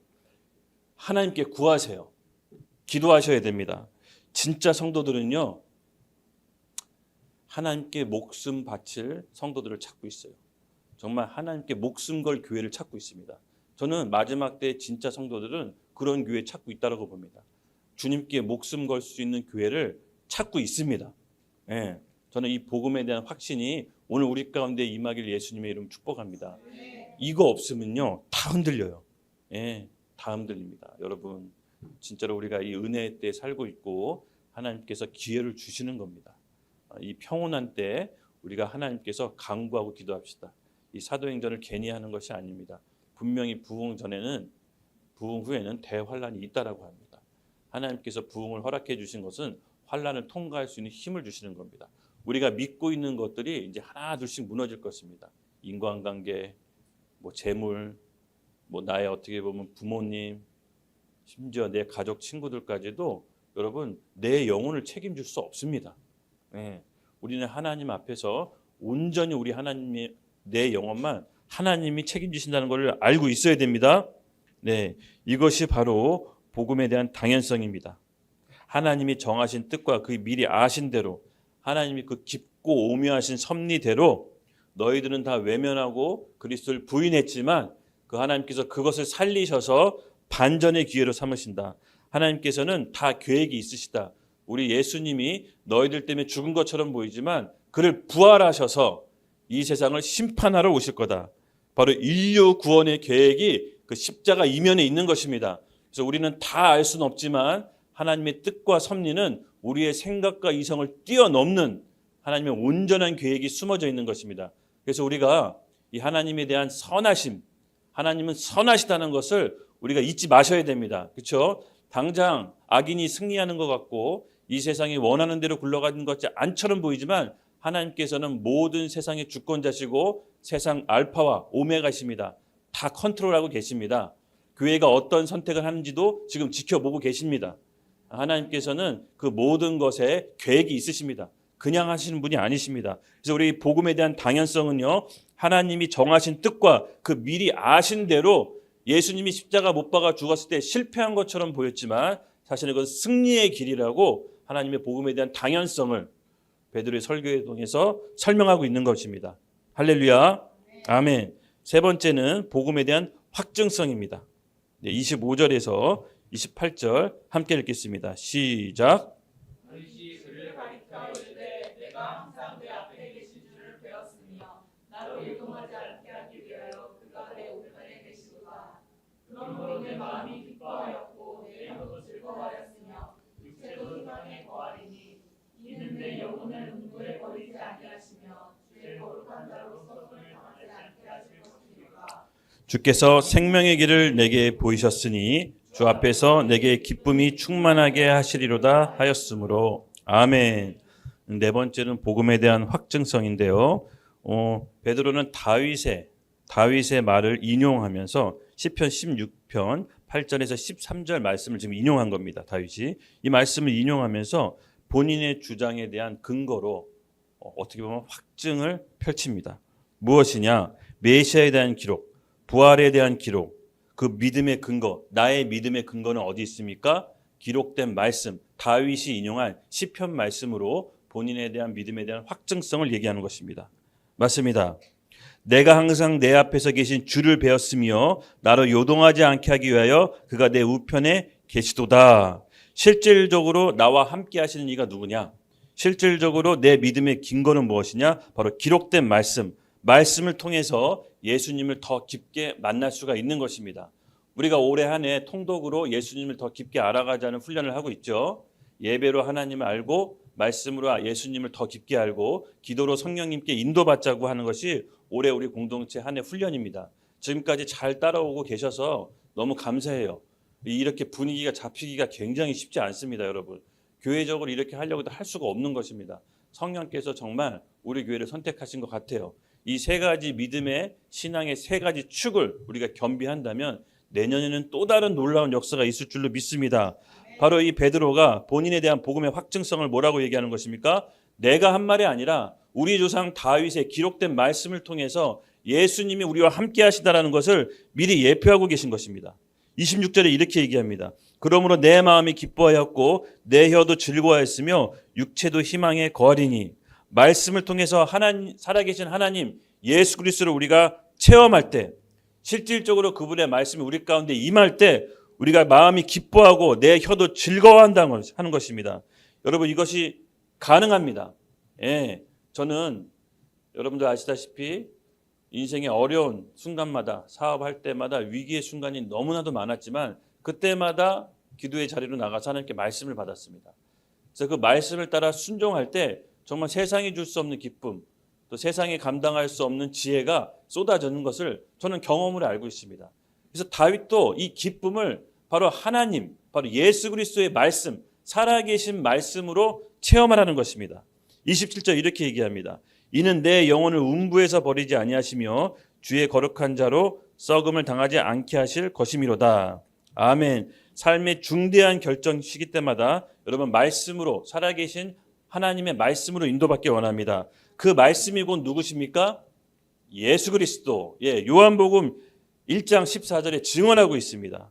하나님께 구하세요. 기도하셔야 됩니다. 진짜 성도들은요, 하나님께 목숨 바칠 성도들을 찾고 있어요. 정말 하나님께 목숨 걸 교회를 찾고 있습니다. 저는 마지막 때 진짜 성도들은 그런 교회 찾고 있다고 봅니다. 주님께 목숨 걸 수 있는 교회를 찾고 있습니다. 예. 저는 이 복음에 대한 확신이 오늘 우리 가운데 임하길 예수님의 이름 축복합니다. 이거 없으면요, 다 흔들려요. 예, 다 흔들립니다. 여러분, 진짜로 우리가 이 은혜의 때에 살고 있고 하나님께서 기회를 주시는 겁니다. 이 평온한 때에 우리가 하나님께서 간구하고 기도합시다. 이 사도행전을 괜히 하는 것이 아닙니다. 분명히 부흥 전에는, 부흥 후에는 대환란이 있다라고 합니다. 하나님께서 부흥을 허락해 주신 것은 환란을 통과할 수 있는 힘을 주시는 겁니다. 우리가 믿고 있는 것들이 이제 하나 둘씩 무너질 것입니다. 인간관계, 재물, 나의 어떻게 보면 부모님, 심지어 내 가족 친구들까지도 여러분, 내 영혼을 책임질 수 없습니다. 네. 우리는 하나님 앞에서 온전히 우리 하나님의 내 영혼만 하나님이 책임지신다는 것을 알고 있어야 됩니다. 네, 이것이 바로 복음에 대한 당연성입니다. 하나님이 정하신 뜻과 그 미리 아신 대로, 하나님이 그 깊고 오묘하신 섭리대로 너희들은 다 외면하고 그리스도를 부인했지만 그 하나님께서 그것을 살리셔서 반전의 기회로 삼으신다. 하나님께서는 다 계획이 있으시다. 우리 예수님이 너희들 때문에 죽은 것처럼 보이지만 그를 부활하셔서 이 세상을 심판하러 오실 거다. 바로 인류 구원의 계획이 그 십자가 이면에 있는 것입니다. 그래서 우리는 다 알 수는 없지만 하나님의 뜻과 섭리는 우리의 생각과 이성을 뛰어넘는 하나님의 온전한 계획이 숨어져 있는 것입니다. 그래서 우리가 이 하나님에 대한 선하심, 하나님은 선하시다는 것을 우리가 잊지 마셔야 됩니다. 그렇죠? 당장 악인이 승리하는 것 같고 이 세상이 원하는 대로 굴러가는 것 않처럼 보이지만 하나님께서는 모든 세상의 주권자시고 세상 알파와 오메가십니다. 다 컨트롤하고 계십니다. 교회가 어떤 선택을 하는지도 지금 지켜보고 계십니다. 하나님께서는 그 모든 것에 계획이 있으십니다. 그냥 하시는 분이 아니십니다. 그래서 우리 복음에 대한 당연성은요, 하나님이 정하신 뜻과 그 미리 아신 대로 예수님이 십자가 못 박아 죽었을 때 실패한 것처럼 보였지만 사실은 그건 승리의 길이라고 하나님의 복음에 대한 당연성을 베드로의 설교에 통해서 설명하고 있는 것입니다. 할렐루야. 아멘. 세 번째는 복음에 대한 확증성입니다. 25절에서 28절 함께 읽겠습니다. 시작. 그를 가리켜 이르되 내가 항상 내 앞에 계신 줄을 배웠으며 나로 일동하지 않게 하기 위하여 그가 내 우편에 계시도다. 그러므로 내 마음이 기뻐하였고 내 영도 즐거워하였으며 육체도 희망에 거하리니 이는 내 영혼을 음부에 버리지 아니하시며 주의 거룩한 자로서 손을 당하지 않게 하실 것이니까. 주께서 생명의 길을 내게 보이셨으니 주 앞에서 내게 기쁨이 충만하게 하시리로다 하였으므로. 아멘. 네 번째는 복음에 대한 확증성인데요. 베드로는 다윗의 말을 인용하면서 시편 16편 8절에서 13절 말씀을 지금 인용한 겁니다. 다윗이 이 말씀을 인용하면서 본인의 주장에 대한 근거로 어떻게 보면 확증을 펼칩니다. 무엇이냐? 메시아에 대한 기록, 부활에 대한 기록, 그 믿음의 근거, 나의 믿음의 근거는 어디 있습니까? 기록된 말씀, 다윗이 인용한 시편 말씀으로 본인에 대한 믿음에 대한 확증성을 얘기하는 것입니다. 맞습니다. 내가 항상 내 앞에서 계신 주를 배웠으며 나로 요동하지 않게 하기 위하여 그가 내 우편에 계시도다. 실질적으로 나와 함께 하시는 이가 누구냐? 실질적으로 내 믿음의 근거는 무엇이냐? 바로 기록된 말씀을 통해서 예수님을 더 깊게 만날 수가 있는 것입니다. 우리가 올해 한 해 통독으로 예수님을 더 깊게 알아가자는 훈련을 하고 있죠. 예배로 하나님을 알고 말씀으로 예수님을 더 깊게 알고 기도로 성령님께 인도받자고 하는 것이 올해 우리 공동체 한 해 훈련입니다. 지금까지 잘 따라오고 계셔서 너무 감사해요. 이렇게 분위기가 잡히기가 굉장히 쉽지 않습니다, 여러분. 교회적으로 이렇게 하려고 해도 할 수가 없는 것입니다. 성령께서 정말 우리 교회를 선택하신 것 같아요. 이 세 가지 믿음의 신앙의 세 가지 축을 우리가 겸비한다면 내년에는 또 다른 놀라운 역사가 있을 줄로 믿습니다. 바로 이 베드로가 본인에 대한 복음의 확증성을 뭐라고 얘기하는 것입니까? 내가 한 말이 아니라 우리 조상 다윗의 기록된 말씀을 통해서 예수님이 우리와 함께 하시다라는 것을 미리 예표하고 계신 것입니다. 26절에 이렇게 얘기합니다. 그러므로 내 마음이 기뻐하였고 내 혀도 즐거워했으며 육체도 희망에 거하리니. 말씀을 통해서 살아계신 하나님 예수 그리스도를 우리가 체험할 때, 실질적으로 그분의 말씀이 우리 가운데 임할 때 우리가 마음이 기뻐하고 내 혀도 즐거워한다는 하는 것입니다. 여러분, 이것이 가능합니다. 예, 저는 여러분들 아시다시피 인생의 어려운 순간마다, 사업할 때마다 위기의 순간이 너무나도 많았지만 그때마다 기도의 자리로 나가서 하나님께 말씀을 받았습니다. 그래서 그 말씀을 따라 순종할 때 정말 세상이 줄 수 없는 기쁨, 또 세상이 감당할 수 없는 지혜가 쏟아지는 것을 저는 경험으로 알고 있습니다. 그래서 다윗도 이 기쁨을 바로 하나님, 바로 예수 그리스도의 말씀, 살아계신 말씀으로 체험하라는 것입니다. 27절 이렇게 얘기합니다. 이는 내 영혼을 음부에서 버리지 아니하시며 주의 거룩한 자로 썩음을 당하지 않게 하실 것이미로다. 아멘. 삶의 중대한 결정 시기 때마다 여러분 말씀으로, 살아계신 하나님의 말씀으로 인도받기 원합니다. 그 말씀이 곧 누구십니까? 예수 그리스도. 예, 요한복음 1장 14절에 증언하고 있습니다.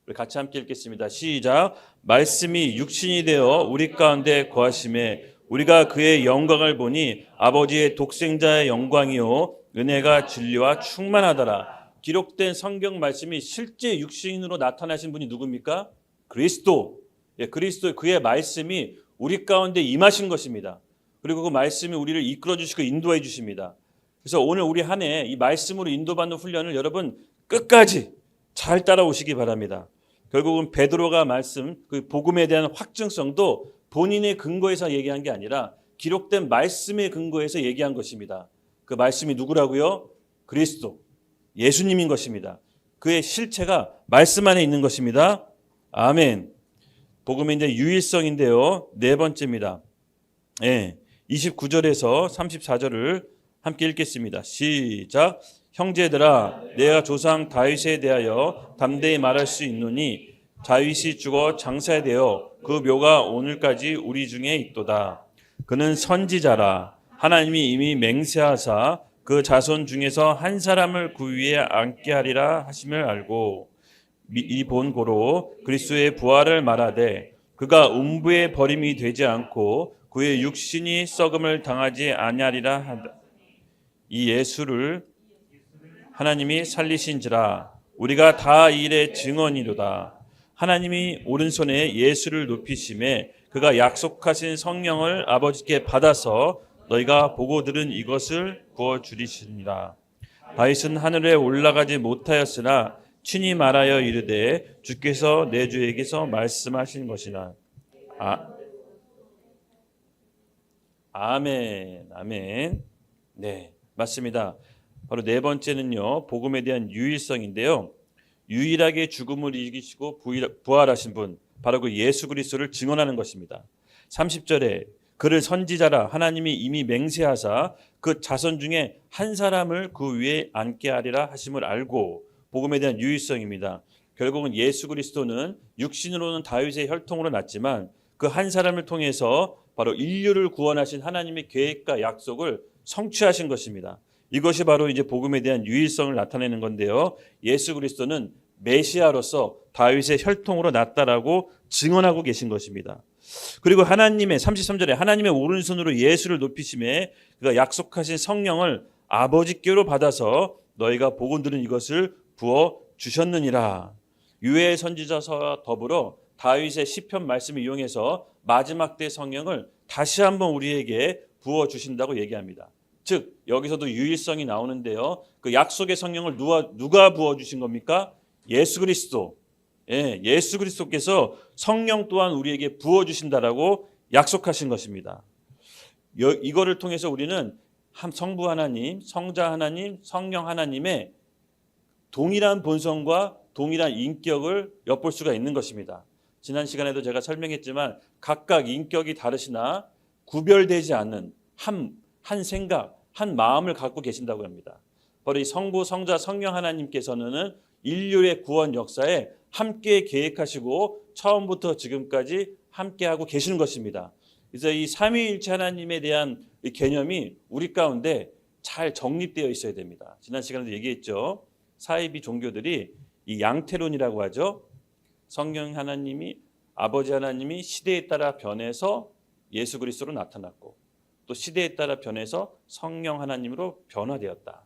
우리 같이 함께 읽겠습니다. 시작. 말씀이 육신이 되어 우리 가운데 거하심에 우리가 그의 영광을 보니 아버지의 독생자의 영광이요 은혜가 진리와 충만하더라. 기록된 성경 말씀이 실제 육신으로 나타나신 분이 누굽니까? 그리스도. 예, 그리스도, 그의 말씀이 우리 가운데 임하신 것입니다. 그리고 그 말씀이 우리를 이끌어 주시고 인도해 주십니다. 그래서 오늘 우리 한 해 이 말씀으로 인도받는 훈련을 여러분 끝까지 잘 따라오시기 바랍니다. 결국은 베드로가 말씀, 그 복음에 대한 확증성도 본인의 근거에서 얘기한 게 아니라 기록된 말씀의 근거에서 얘기한 것입니다. 그 말씀이 누구라고요? 그리스도, 예수님인 것입니다. 그의 실체가 말씀 안에 있는 것입니다. 아멘. 복음의 이제 유일성인데요. 네 번째입니다. 예, 29절에서 34절을 함께 읽겠습니다. 시작. 형제들아, 내가 조상 다윗에 대하여 담대히 말할 수 있노니 다윗이 죽어 장사되어 그 묘가 오늘까지 우리 중에 있도다. 그는 선지자라. 하나님이 이미 맹세하사 그 자손 중에서 한 사람을 그 위에 앉게 하리라 하심을 알고 이 본고로 그리스도의 부활을 말하되 그가 음부에 버림이 되지 않고 그의 육신이 썩음을 당하지 아니하리라 하다. 이 예수를 하나님이 살리신지라. 우리가 다 일의 증언이로다. 하나님이 오른손에 예수를 높이심에 그가 약속하신 성령을 아버지께 받아서 너희가 보고 들은 이것을 부어주리시니라. 다윗은 하늘에 올라가지 못하였으나 친히 말하여 이르되 주께서 내 주에게서 말씀하신 것이나. 아멘. 아멘. 네, 맞습니다. 바로 네 번째는요, 복음에 대한 유일성인데요. 유일하게 죽음을 이기시고 부활하신 분, 바로 그 예수 그리스도를 증언하는 것입니다. 30절에 그를 선지자라. 하나님이 이미 맹세하사 그 자손 중에 한 사람을 그 위에 앉게 하리라 하심을 알고. 복음에 대한 유일성입니다. 결국은 예수 그리스도는 육신으로는 다윗의 혈통으로 났지만 그 한 사람을 통해서 바로 인류를 구원하신 하나님의 계획과 약속을 성취하신 것입니다. 이것이 바로 이제 복음에 대한 유일성을 나타내는 건데요. 예수 그리스도는 메시아로서 다윗의 혈통으로 났다라고 증언하고 계신 것입니다. 그리고 하나님의 33절에 하나님의 오른손으로 예수를 높이심에 그가 약속하신 성령을 아버지께로 받아서 너희가 보고 들은 이것을 부어 주셨느니라. 유해 선지자서와 더불어 다윗의 시편 말씀을 이용해서 마지막 때 성령을 다시 한번 우리에게 부어주신다고 얘기합니다. 즉 여기서도 유일성이 나오는데요. 그 약속의 성령을 누가 부어주신 겁니까? 예수 그리스도. 예, 예수 그리스도께서 성령 또한 우리에게 부어주신다라고 약속하신 것입니다. 이거를 통해서 우리는 성부 하나님, 성자 하나님, 성령 하나님의 동일한 본성과 동일한 인격을 엿볼 수가 있는 것입니다. 지난 시간에도 제가 설명했지만 각각 인격이 다르시나 구별되지 않는 한 생각, 한 마음을 갖고 계신다고 합니다. 바로 이 성부, 성자, 성령 하나님께서는 인류의 구원 역사에 함께 계획하시고 처음부터 지금까지 함께하고 계시는 것입니다. 그래서 이 삼위일체 하나님에 대한 이 개념이 우리 가운데 잘 정립되어 있어야 됩니다. 지난 시간에도 얘기했죠. 사이비 종교들이 이 양태론이라고 하죠. 성령 하나님이, 아버지 하나님이 시대에 따라 변해서 예수 그리스도로 나타났고 또 시대에 따라 변해서 성령 하나님으로 변화되었다.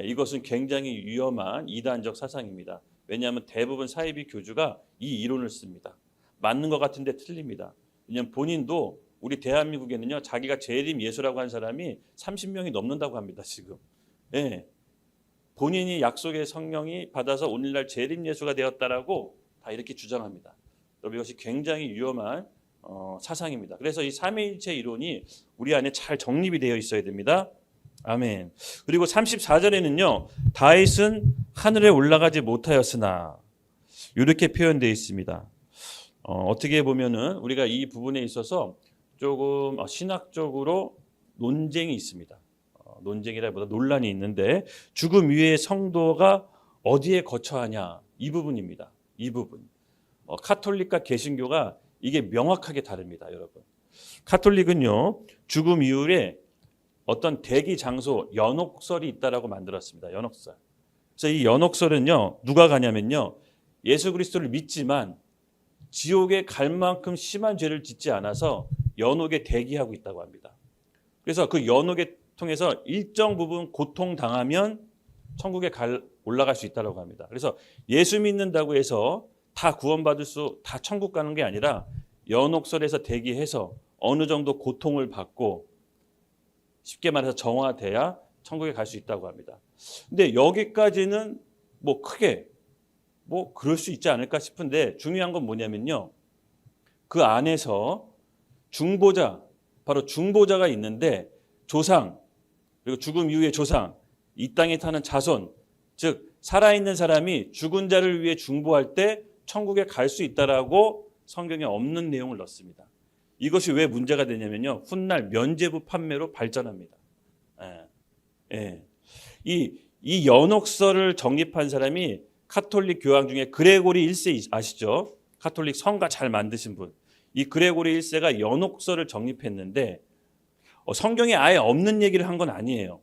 이것은 굉장히 위험한 이단적 사상입니다. 왜냐하면 대부분 사이비 교주가 이 이론을 씁니다. 맞는 것 같은데 틀립니다. 왜냐하면 본인도 우리 대한민국에는요, 자기가 재림 예수라고 한 사람이 30명이 넘는다고 합니다. 지금. 예. 본인이 약속의 성령이 받아서 오늘날 재림 예수가 되었다라고 다 이렇게 주장합니다. 여러분 이것이 굉장히 위험한 사상입니다. 그래서 이 삼위일체 이론이 우리 안에 잘 정립이 되어 있어야 됩니다. 아멘. 그리고 34절에는요. 다윗은 하늘에 올라가지 못하였으나 이렇게 표현되어 있습니다. 어떻게 보면은 우리가 이 부분에 있어서 조금 신학적으로 논쟁이 있습니다. 논쟁이라기보다 논란이 있는데 죽음 위에 성도가 어디에 거처하냐 이 부분입니다. 이 부분. 카톨릭과 개신교가 이게 명확하게 다릅니다, 여러분. 카톨릭은요 죽음 이후에 어떤 대기 장소 연옥설이 있다라고 만들었습니다. 연옥설. 그래서 이 연옥설은요 누가 가냐면요 예수 그리스도를 믿지만 지옥에 갈 만큼 심한 죄를 짓지 않아서 연옥에 대기하고 있다고 합니다. 그래서 그 연옥에 통해서 일정 부분 고통 당하면 천국에 올라갈 수 있다고 합니다. 그래서 예수 믿는다고 해서 다 구원받을 다 천국 가는 게 아니라 연옥설에서 대기해서 어느 정도 고통을 받고 쉽게 말해서 정화돼야 천국에 갈 수 있다고 합니다. 근데 여기까지는 뭐 크게 뭐 그럴 수 있지 않을까 싶은데 중요한 건 뭐냐면요. 그 안에서 중보자, 바로 중보자가 있는데 조상, 그리고 죽음 이후의 조상, 이 땅에 타는 자손, 즉 살아있는 사람이 죽은 자를 위해 중보할 때 천국에 갈 수 있다라고 성경에 없는 내용을 넣습니다. 이것이 왜 문제가 되냐면요. 훗날 면죄부 판매로 발전합니다. 이 연옥설을 정립한 사람이 카톨릭 교황 중에 그레고리 1세 아시죠? 카톨릭 성가 잘 만드신 분. 이 그레고리 1세가 연옥설을 정립했는데 성경에 아예 없는 얘기를 한 건 아니에요.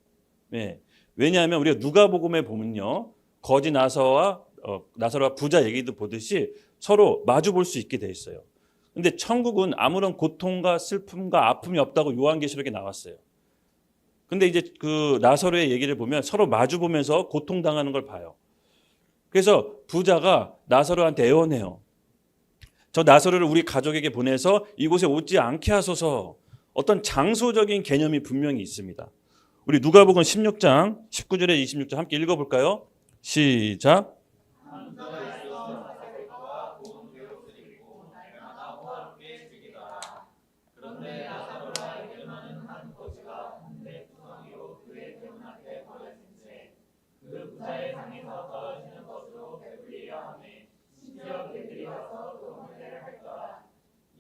왜냐하면 우리가 누가복음에 보면요. 거지 나사로와 부자 얘기도 보듯이 서로 마주 볼 수 있게 돼 있어요. 근데 천국은 아무런 고통과 슬픔과 아픔이 없다고 요한계시록에 나왔어요. 근데 이제 그 나사로의 얘기를 보면 서로 마주 보면서 고통당하는 걸 봐요. 그래서 부자가 나사로한테 애원해요. 저 나사로를 우리 가족에게 보내서 이곳에 오지 않게 하소서. 어떤 장소적인 개념이 분명히 있습니다. 우리 누가복음 16장 19절에 26절 함께 읽어볼까요? 시작.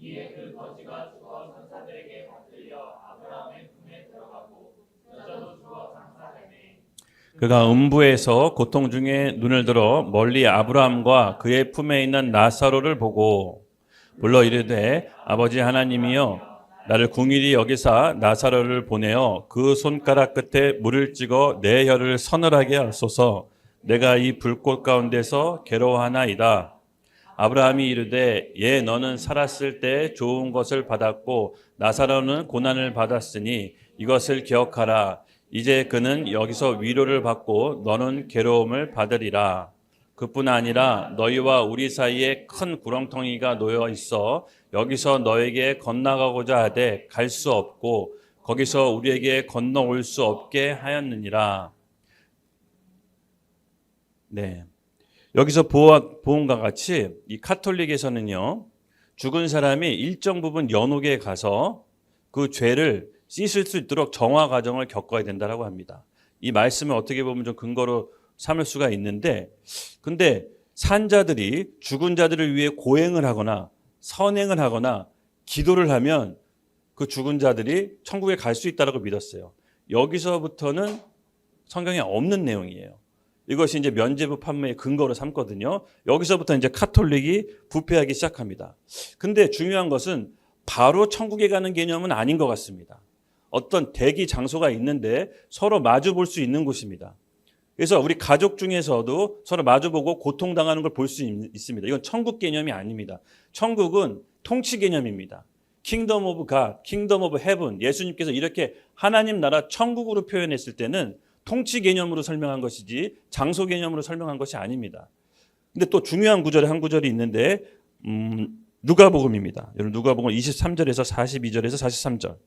이에 그 거지가 죽어 천사들에게 받들려 아브라함의 품에 들어가고 여자도 죽어 장사되네. 그가 음부에서 고통 중에 눈을 들어 멀리 아브라함과 그의 품에 있는 나사로를 보고 불러 이르되 아버지 하나님이여 나를 궁일이 여기사 나사로를 보내어 그 손가락 끝에 물을 찍어 내 혀를 서늘하게 하소서. 내가 이 불꽃 가운데서 괴로워하나이다. 아브라함이 이르되 예 너는 살았을 때 좋은 것을 받았고 나사로는 고난을 받았으니 이것을 기억하라. 이제 그는 여기서 위로를 받고 너는 괴로움을 받으리라. 그뿐 아니라 너희와 우리 사이에 큰 구렁텅이가 놓여 있어 여기서 너에게 건너가고자 하되 갈 수 없고 거기서 우리에게 건너올 수 없게 하였느니라. 네. 여기서 보험과 같이 이 카톨릭에서는요, 죽은 사람이 일정 부분 연옥에 가서 그 죄를 씻을 수 있도록 정화 과정을 겪어야 된다라고 합니다. 이 말씀을 어떻게 보면 좀 근거로 삼을 수가 있는데, 근데 산자들이 죽은 자들을 위해 고행을 하거나 선행을 하거나 기도를 하면 그 죽은 자들이 천국에 갈 수 있다고 믿었어요. 여기서부터는 성경에 없는 내용이에요. 이것이 이제 면죄부 판매의 근거로 삼거든요. 여기서부터 이제 카톨릭이 부패하기 시작합니다. 근데 중요한 것은 바로 천국에 가는 개념은 아닌 것 같습니다. 어떤 대기 장소가 있는데 서로 마주 볼 수 있는 곳입니다. 그래서 우리 가족 중에서도 서로 마주보고 고통당하는 걸 볼 수 있습니다. 이건 천국 개념이 아닙니다. 천국은 통치 개념입니다. 킹덤 오브 갓, 킹덤 오브 헤븐. 예수님께서 이렇게 하나님 나라 천국으로 표현했을 때는 통치 개념으로 설명한 것이지 장소 개념으로 설명한 것이 아닙니다. 근데 또 중요한 구절에 한 구절이 있는데 누가복음입니다. 여러분 누가복음 23절에서 42절에서 43절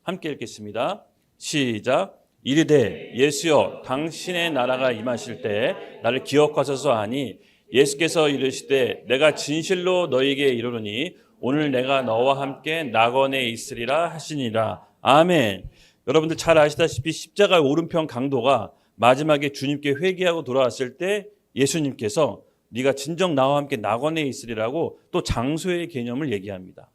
함께 읽겠습니다. 시작. 이르되 예수여 당신의 나라가 임하실 때 나를 기억하소서 하니 예수께서 이르시되 내가 진실로 너희에게 이르노니 오늘 내가 너와 함께 낙원에 있으리라 하시니라. 아멘. 여러분들 잘 아시다시피 십자가의 오른편 강도가 마지막에 주님께 회개하고 돌아왔을 때 예수님께서 네가 진정 나와 함께 낙원에 있으리라고 또 장소의 개념을 얘기합니다.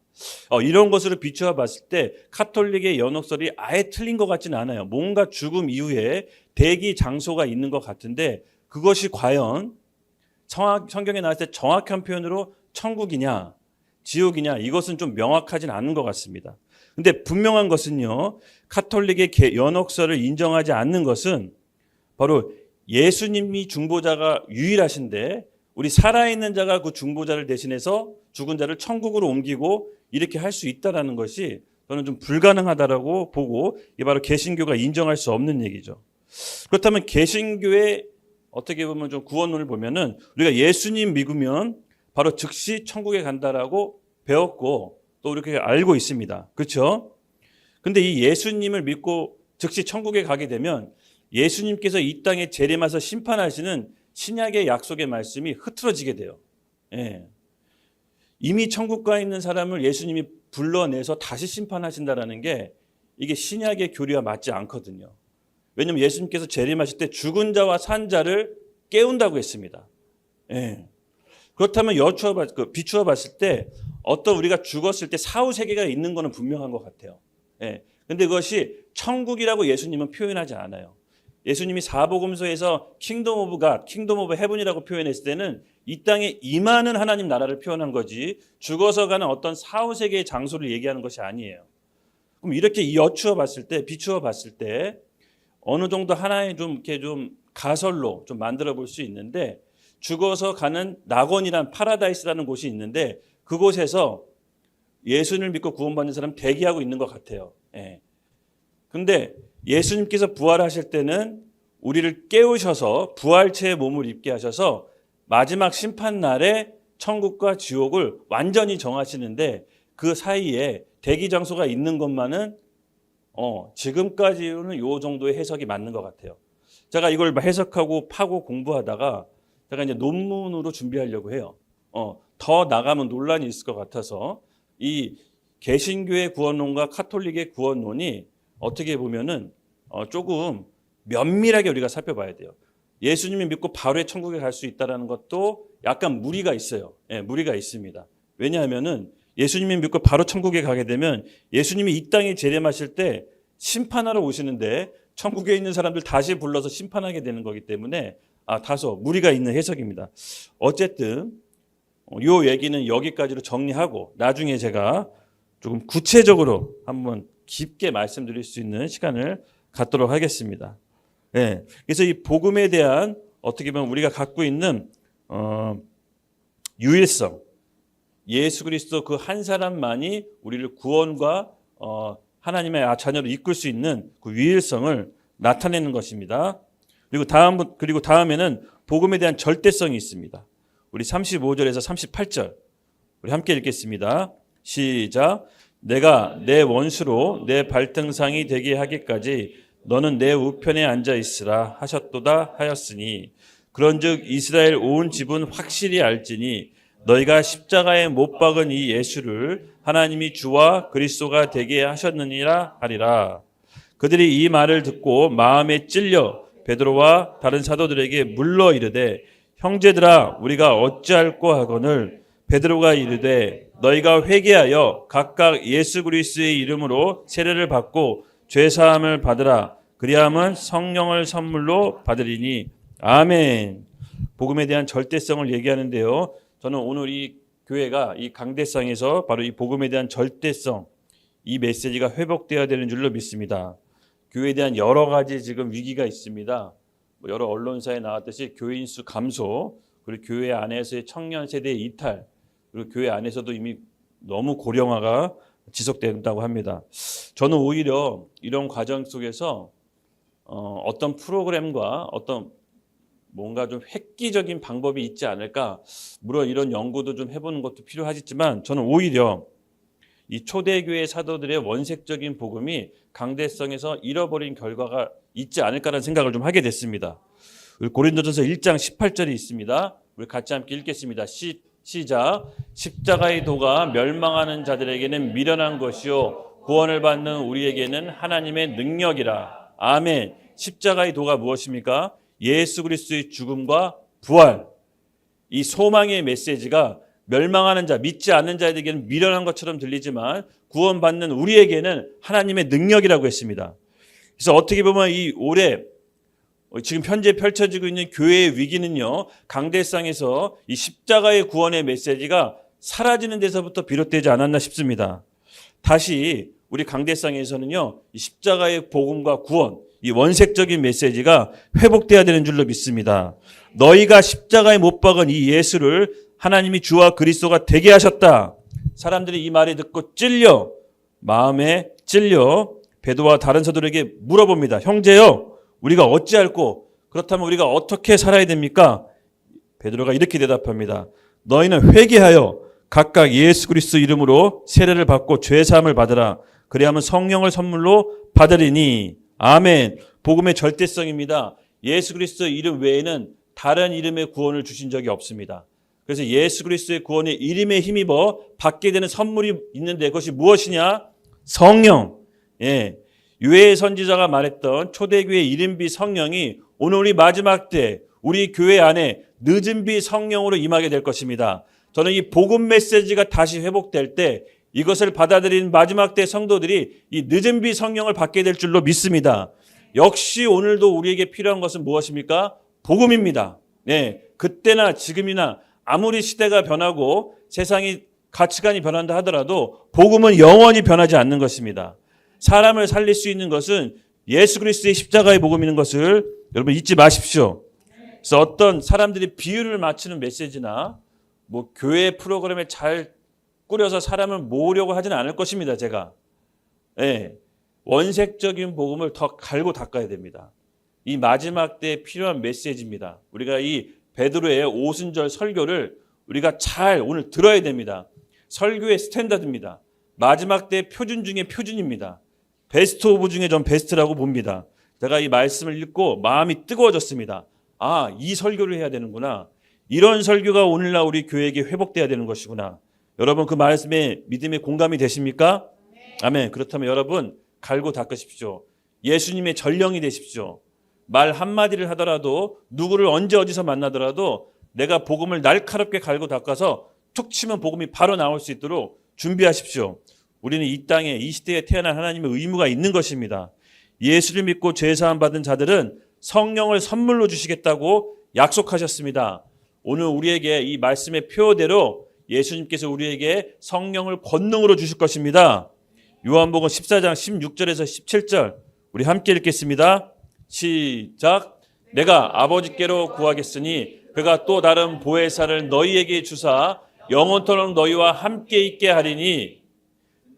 이런 것으로 비추어 봤을 때 카톨릭의 연옥설이 아예 틀린 것 같지는 않아요. 뭔가 죽음 이후에 대기 장소가 있는 것 같은데 그것이 과연 성경에 나왔을 때 정확한 표현으로 천국이냐 지옥이냐 이것은 좀 명확하진 않은 것 같습니다. 근데 분명한 것은요, 카톨릭의 연옥설을 인정하지 않는 것은 바로 예수님이 중보자가 유일하신데 우리 살아있는 자가 그 중보자를 대신해서 죽은 자를 천국으로 옮기고 이렇게 할 수 있다는 것이 저는 좀 불가능하다라고 보고 이게 바로 개신교가 인정할 수 없는 얘기죠. 그렇다면 개신교의 어떻게 보면 좀 구원론을 보면은 우리가 예수님 믿으면 바로 즉시 천국에 간다라고 배웠고 또 이렇게 알고 있습니다. 그렇죠? 근데 이 예수님을 믿고 즉시 천국에 가게 되면 예수님께서 이 땅에 재림하셔서 심판하시는 신약의 약속의 말씀이 흐트러지게 돼요. 예. 이미 천국 가 있는 사람을 예수님이 불러내서 다시 심판하신다라는 게 이게 신약의 교리와 맞지 않거든요. 왜냐하면 예수님께서 재림하실 때 죽은 자와 산 자를 깨운다고 했습니다. 예. 그렇다면 비추어 봤을 때 어떤 우리가 죽었을 때 사후 세계가 있는 것은 분명한 것 같아요. 예. 근데 그것이 천국이라고 예수님은 표현하지 않아요. 예수님이 사복음서에서 킹덤 오브 갓, 킹덤 오브 헤븐이라고 표현했을 때는 이 땅에 임하는 하나님 나라를 표현한 거지 죽어서 가는 어떤 사후 세계의 장소를 얘기하는 것이 아니에요. 그럼 이렇게 비추어 봤을 때 어느 정도 하나의 좀 가설로 좀 만들어 볼 수 있는데 죽어서 가는 낙원이란 파라다이스라는 곳이 있는데 그곳에서 예수님을 믿고 구원받는 사람 대기하고 있는 것 같아요. 예. 근데 예수님께서 부활하실 때는 우리를 깨우셔서 부활체의 몸을 입게 하셔서 마지막 심판 날에 천국과 지옥을 완전히 정하시는데 그 사이에 대기 장소가 있는 것만은 지금까지는 이 정도의 해석이 맞는 것 같아요. 제가 이걸 해석하고 파고 공부하다가 제가 이제 논문으로 준비하려고 해요. 더 나가면 논란이 있을 것 같아서 이 개신교의 구원론과 카톨릭의 구원론이 어떻게 보면은 조금 면밀하게 우리가 살펴봐야 돼요. 예수님이 믿고 바로 천국에 갈 수 있다는 것도 약간 무리가 있어요. 예, 무리가 있습니다. 왜냐하면은 예수님이 믿고 바로 천국에 가게 되면 예수님이 이 땅에 재림하실 때 심판하러 오시는데 천국에 있는 사람들 다시 불러서 심판하게 되는 거기 때문에 다소 무리가 있는 해석입니다. 어쨌든 이 얘기는 여기까지로 정리하고 나중에 제가 조금 구체적으로 한번 깊게 말씀드릴 수 있는 시간을 갖도록 하겠습니다. 네. 그래서 이 복음에 대한 어떻게 보면 우리가 갖고 있는 유일성, 예수 그리스도 그 한 사람만이 우리를 구원과 하나님의 자녀로 이끌 수 있는 그 유일성을 나타내는 것입니다. 그리고 다음에는 복음에 대한 절대성이 있습니다. 우리 35절에서 38절 우리 함께 읽겠습니다. 시작. 내가 내 원수로 내 발등상이 되게 하기까지 너는 내 우편에 앉아 있으라 하셨도다 하였으니 그런즉 이스라엘 온 집은 확실히 알지니 너희가 십자가에 못 박은 이 예수를 하나님이 주와 그리스도가 되게 하셨느니라 하리라. 그들이 이 말을 듣고 마음에 찔려 베드로와 다른 사도들에게 물러 이르되 형제들아 우리가 어찌할꼬 하거늘 베드로가 이르되 너희가 회개하여 각각 예수 그리스도의 이름으로 세례를 받고 죄사함을 받으라. 그리함은 성령을 선물로 받으리니. 아멘. 복음에 대한 절대성을 얘기하는데요. 저는 오늘 이 교회가 이 강대상에서 바로 이 복음에 대한 절대성, 이 메시지가 회복되어야 되는 줄로 믿습니다. 교회에 대한 여러 가지 지금 위기가 있습니다. 여러 언론사에 나왔듯이 교인 수 감소, 그리고 교회 안에서의 청년 세대의 이탈, 그리고 교회 안에서도 이미 너무 고령화가 지속된다고 합니다. 저는 오히려 이런 과정 속에서 어떤 프로그램과 어떤 뭔가 좀 획기적인 방법이 있지 않을까. 물론 이런 연구도 좀 해보는 것도 필요하겠지만 저는 오히려 이 초대교회 사도들의 원색적인 복음이 강대성에서 잃어버린 결과가 있지 않을까라는 생각을 좀 하게 됐습니다. 고린도전서 1장 18절이 있습니다. 우리 같이 함께 읽겠습니다. 시작. 십자가의 도가 멸망하는 자들에게는 미련한 것이요 구원을 받는 우리에게는 하나님의 능력이라. 아멘. 십자가의 도가 무엇입니까? 예수 그리스도의 죽음과 부활. 이 소망의 메시지가 멸망하는 자, 믿지 않는 자에게는 미련한 것처럼 들리지만 구원받는 우리에게는 하나님의 능력이라고 했습니다. 그래서 어떻게 보면 이 올해 지금 현재 펼쳐지고 있는 교회의 위기는요, 강대상에서 이 십자가의 구원의 메시지가 사라지는 데서부터 비롯되지 않았나 싶습니다. 다시 우리 강대상에서는요, 이 십자가의 복음과 구원, 이 원색적인 메시지가 회복돼야 되는 줄로 믿습니다. 너희가 십자가에 못 박은 이 예수를 하나님이 주와 그리스도가 되게 하셨다. 사람들이 이 말을 듣고 찔려, 마음에 찔려 베드로와 다른 사도들에게 물어봅니다. 형제요, 우리가 어찌할꼬? 그렇다면 우리가 어떻게 살아야 됩니까? 베드로가 이렇게 대답합니다. 너희는 회개하여 각각 예수 그리스도 이름으로 세례를 받고 죄사함을 받으라. 그리하면 성령을 선물로 받으리니. 아멘. 복음의 절대성입니다. 예수 그리스도 이름 외에는 다른 이름의 구원을 주신 적이 없습니다. 그래서 예수 그리스도의 구원의 이름에 힘입어 받게 되는 선물이 있는데 그것이 무엇이냐? 성령. 예. 유해의 선지자가 말했던 초대교회 이른비 성령이 오늘 우리 마지막 때 우리 교회 안에 늦은 비 성령으로 임하게 될 것입니다. 저는 이 복음 메시지가 다시 회복될 때 이것을 받아들인 마지막 때 성도들이 이 늦은 비 성령을 받게 될 줄로 믿습니다. 역시 오늘도 우리에게 필요한 것은 무엇입니까? 복음입니다. 네, 그때나 지금이나 아무리 시대가 변하고 세상이 가치관이 변한다 하더라도 복음은 영원히 변하지 않는 것입니다. 사람을 살릴 수 있는 것은 예수 그리스도의 십자가의 복음인 것을 여러분 잊지 마십시오. 그래서 어떤 사람들이 비유를 맞추는 메시지나 뭐 교회 프로그램에 잘 꾸려서 사람을 모으려고 하지는 않을 것입니다. 제가 원색적인 복음을 더 갈고 닦아야 됩니다. 이 마지막 때에 필요한 메시지입니다. 우리가 이 베드로의 오순절 설교를 우리가 잘 오늘 들어야 됩니다. 설교의 스탠다드입니다. 마지막 때 표준 중에 표준입니다. 베스트 오브 중에 전 베스트라고 봅니다. 제가 이 말씀을 읽고 마음이 뜨거워졌습니다. 아, 이 설교를 해야 되는구나. 이런 설교가 오늘날 우리 교회에게 회복돼야 되는 것이구나. 여러분 그 말씀에 믿음에 공감이 되십니까? 네. 아멘. 그렇다면 여러분 갈고 닦으십시오. 예수님의 전령이 되십시오. 말 한마디를 하더라도 누구를 언제 어디서 만나더라도 내가 복음을 날카롭게 갈고 닦아서 툭 치면 복음이 바로 나올 수 있도록 준비하십시오. 우리는 이 땅에 이 시대에 태어난 하나님의 의무가 있는 것입니다. 예수를 믿고 죄사함 받은 자들은 성령을 선물로 주시겠다고 약속하셨습니다. 오늘 우리에게 이 말씀의 표대로 예수님께서 우리에게 성령을 권능으로 주실 것입니다. 요한복음 14장 16절에서 17절 우리 함께 읽겠습니다. 시작. 내가 아버지께로 구하겠으니 그가 또 다른 보혜사를 너희에게 주사 영원토록 너희와 함께 있게 하리니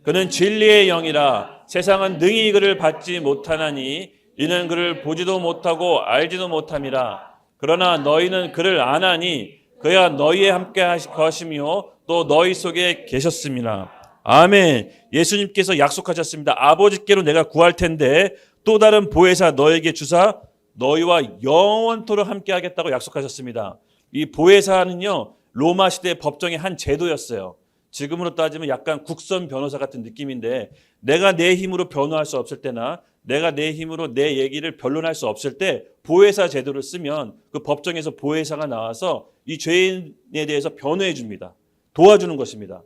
그는 진리의 영이라. 세상은 능히 그를 받지 못하나니 이는 그를 보지도 못하고 알지도 못함이라. 그러나 너희는 그를 아나니 그야 너희에 함께 하실 것이며 또 너희 속에 계셨습니다. 아멘. 예수님께서 약속하셨습니다. 아버지께로 내가 구할 텐데 또 다른 보혜사 너에게 주사 너희와 영원토록 함께 하겠다고 약속하셨습니다. 이 보혜사는요, 로마 시대 법정의 한 제도였어요. 지금으로 따지면 약간 국선 변호사 같은 느낌인데, 내가 내 힘으로 변호할 수 없을 때나 내가 내 힘으로 내 얘기를 변론할 수 없을 때 보혜사 제도를 쓰면 그 법정에서 보혜사가 나와서 이 죄인에 대해서 변호해 줍니다. 도와주는 것입니다.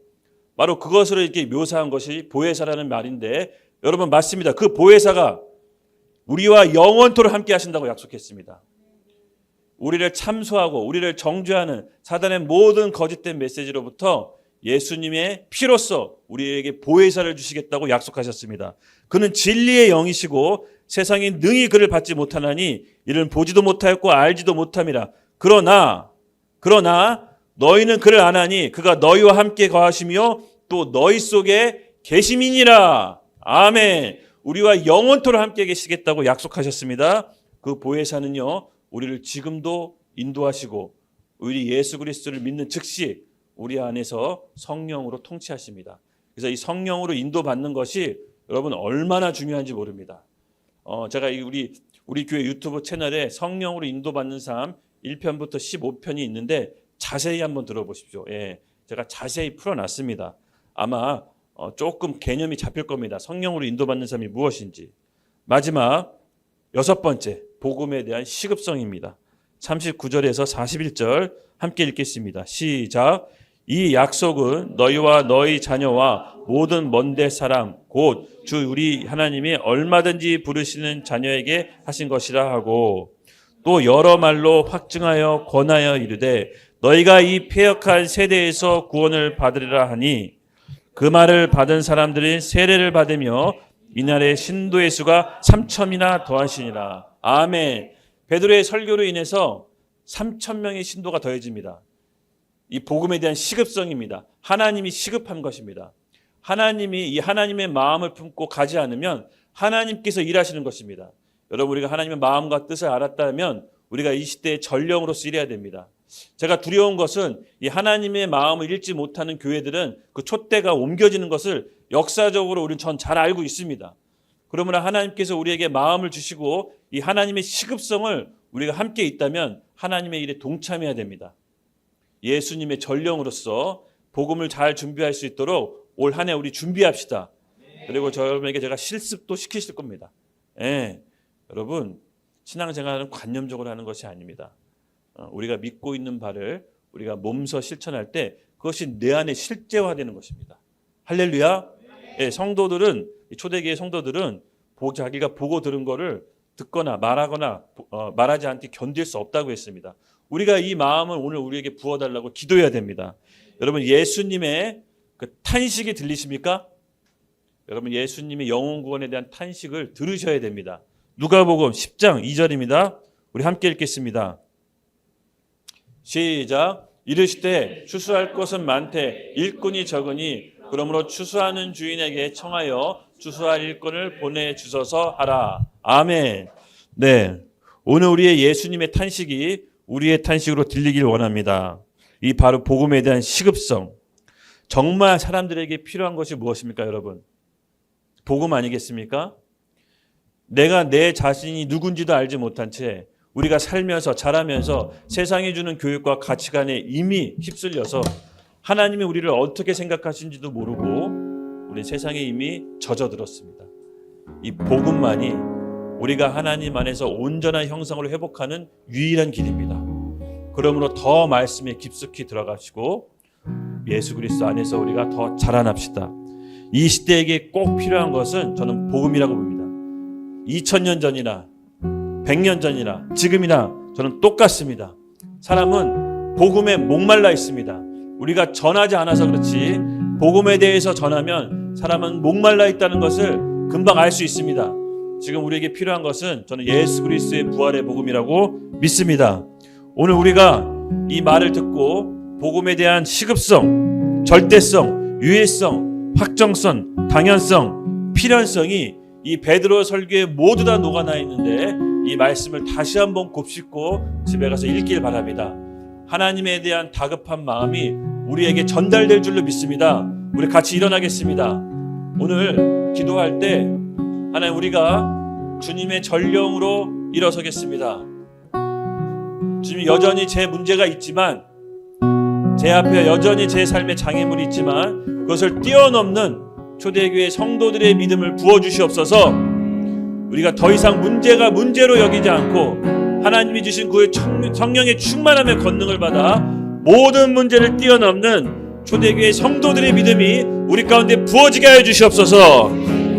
바로 그것으로 이렇게 묘사한 것이 보혜사라는 말인데, 여러분 맞습니다. 그 보혜사가 우리와 영원토록 함께 하신다고 약속했습니다. 우리를 참소하고 우리를 정죄하는 사단의 모든 거짓된 메시지로부터 예수님의 피로써 우리에게 보혜사를 주시겠다고 약속하셨습니다. 그는 진리의 영이시고 세상이 능히 그를 받지 못하나니 이를 보지도 못하였고 알지도 못함이라. 그러나 너희는 그를 아나니 그가 너희와 함께 거하시며 또 너희 속에 계심이니라. 아멘. 우리와 영원토록 함께 계시겠다고 약속하셨습니다. 그 보혜사는요, 우리를 지금도 인도하시고 우리 예수 그리스도를 믿는 즉시 우리 안에서 성령으로 통치하십니다. 그래서 이 성령으로 인도받는 것이 여러분 얼마나 중요한지 모릅니다. 제가 우리 교회 유튜브 채널에 성령으로 인도받는 삶 1편부터 15편이 있는데 자세히 한번 들어보십시오. 예, 제가 자세히 풀어놨습니다. 아마 조금 개념이 잡힐 겁니다. 성령으로 인도받는 삶이 무엇인지. 마지막 6번째, 복음에 대한 시급성입니다. 39절에서 41절 함께 읽겠습니다. 시작. 이 약속은 너희와 너희 자녀와 모든 먼데 사람 곧 주 우리 하나님이 얼마든지 부르시는 자녀에게 하신 것이라 하고, 또 여러 말로 확증하여 권하여 이르되 너희가 이 패역한 세대에서 구원을 받으리라 하니, 그 말을 받은 사람들이 세례를 받으며 이날의 신도의 수가 3,000이나 더하시니라. 아멘. 베드로의 설교로 인해서 3,000명의 신도가 더해집니다. 이 복음에 대한 시급성입니다. 하나님이 시급한 것입니다. 하나님이 이 하나님의 마음을 품고 가지 않으면 하나님께서 일하시는 것입니다. 여러분, 우리가 하나님의 마음과 뜻을 알았다면 우리가 이 시대에 전령으로서 일해야 됩니다. 제가 두려운 것은 이 하나님의 마음을 읽지 못하는 교회들은 그 촛대가 옮겨지는 것을 역사적으로 우리는 전 잘 알고 있습니다. 그러므로 하나님께서 우리에게 마음을 주시고 이 하나님의 시급성을 우리가 함께 있다면 하나님의 일에 동참해야 됩니다. 예수님의 전령으로서 복음을 잘 준비할 수 있도록 올 한 해 우리 준비합시다. 그리고 여러분에게 제가 실습도 시키실 겁니다. 예, 여러분, 신앙생활은 관념적으로 하는 것이 아닙니다. 우리가 믿고 있는 바를 우리가 몸소 실천할 때 그것이 내 안에 실제화되는 것입니다. 할렐루야. 예, 성도들은, 초대교회 성도들은 자기가 보고 들은 거를 듣거나 말하거나 말하지 않게 견딜 수 없다고 했습니다. 우리가 이 마음을 오늘 우리에게 부어달라고 기도해야 됩니다. 여러분, 예수님의 그 탄식이 들리십니까? 여러분, 예수님의 영혼 구원에 대한 탄식을 들으셔야 됩니다. 누가복음 10장 2절입니다. 우리 함께 읽겠습니다. 시작. 이르시되 추수할 것은 많되 일꾼이 적으니 그러므로 추수하는 주인에게 청하여 추수할 일꾼을 보내주소서 하라. 아멘. 네, 오늘 우리의 예수님의 탄식이 우리의 탄식으로 들리길 원합니다. 이 바로 복음에 대한 시급성. 정말 사람들에게 필요한 것이 무엇입니까, 여러분? 복음 아니겠습니까? 내가 내 자신이 누군지도 알지 못한 채 우리가 살면서 자라면서 세상이 주는 교육과 가치관에 이미 휩쓸려서 하나님이 우리를 어떻게 생각하시는지도 모르고 우리 세상에 이미 젖어들었습니다. 이 복음만이 우리가 하나님 안에서 온전한 형상을 회복하는 유일한 길입니다. 그러므로 더 말씀에 깊숙이 들어가시고 예수 그리스도 안에서 우리가 더 자라납시다. 이 시대에게 꼭 필요한 것은 저는 복음이라고 봅니다. 2000년 전이나 100년 전이나 지금이나 저는 똑같습니다. 사람은 복음에 목말라 있습니다. 우리가 전하지 않아서 그렇지 복음에 대해서 전하면 사람은 목말라 있다는 것을 금방 알 수 있습니다. 지금 우리에게 필요한 것은 저는 예수 그리스도의 부활의 복음이라고 믿습니다. 오늘 우리가 이 말을 듣고 복음에 대한 시급성, 절대성, 유해성, 확정성, 당연성, 필연성이 이 베드로 설교에 모두 다 녹아나 있는데 이 말씀을 다시 한번 곱씹고 집에 가서 읽길 바랍니다. 하나님에 대한 다급한 마음이 우리에게 전달될 줄로 믿습니다. 우리 같이 일어나겠습니다. 오늘 기도할 때 하나님 우리가 주님의 전령으로 일어서겠습니다. 주님 여전히 제 문제가 있지만 제 앞에 여전히 제 삶의 장애물이 있지만 그것을 뛰어넘는 초대교회 성도들의 믿음을 부어주시옵소서. 우리가 더 이상 문제가 문제로 여기지 않고 하나님이 주신 그 성령의 충만함의 권능을 받아 모든 문제를 뛰어넘는 초대교회 성도들의 믿음이 우리 가운데 부어지게 하여 주시옵소서.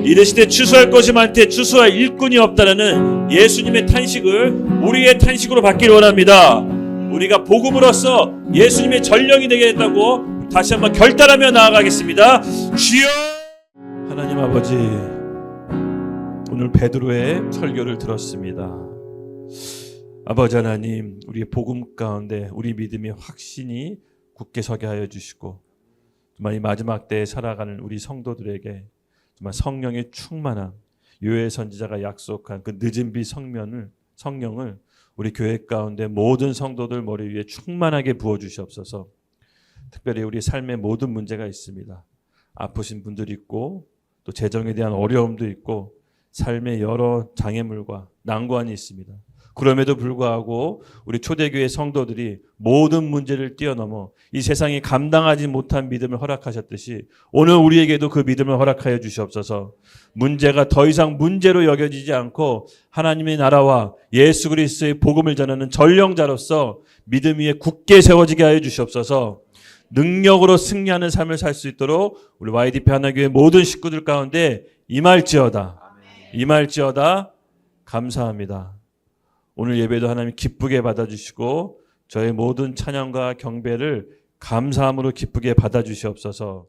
이르시되 추수할 것이 많되 추수할 일꾼이 없다라는 예수님의 탄식을 우리의 탄식으로 받기를 원합니다. 우리가 복음으로써 예수님의 전령이 되게 했다고 다시 한번 결단하며 나아가겠습니다. 주여! 하나님 아버지, 오늘 베드로의 설교를 들었습니다. 아버지 하나님, 우리의 복음 가운데 우리 믿음의 확신이 굳게 서게 하여 주시고 정말 이 마지막 때에 살아가는 우리 성도들에게 정말 성령의 충만함, 요엘 선지자가 약속한 그 늦은 비 성령을 우리 교회 가운데 모든 성도들 머리 위에 충만하게 부어주시옵소서. 특별히 우리 삶에 모든 문제가 있습니다. 아프신 분들이 있고 또 재정에 대한 어려움도 있고 삶의 여러 장애물과 난관이 있습니다. 그럼에도 불구하고 우리 초대교회 성도들이 모든 문제를 뛰어넘어 이 세상이 감당하지 못한 믿음을 허락하셨듯이 오늘 우리에게도 그 믿음을 허락하여 주시옵소서. 문제가 더 이상 문제로 여겨지지 않고 하나님의 나라와 예수 그리스도의 복음을 전하는 전령자로서 믿음 위에 굳게 세워지게 하여 주시옵소서. 능력으로 승리하는 삶을 살 수 있도록 우리 YDP 하나교회 모든 식구들 가운데 임할지어다. 감사합니다. 오늘 예배도 하나님 기쁘게 받아주시고 저의 모든 찬양과 경배를 감사함으로 기쁘게 받아주시옵소서.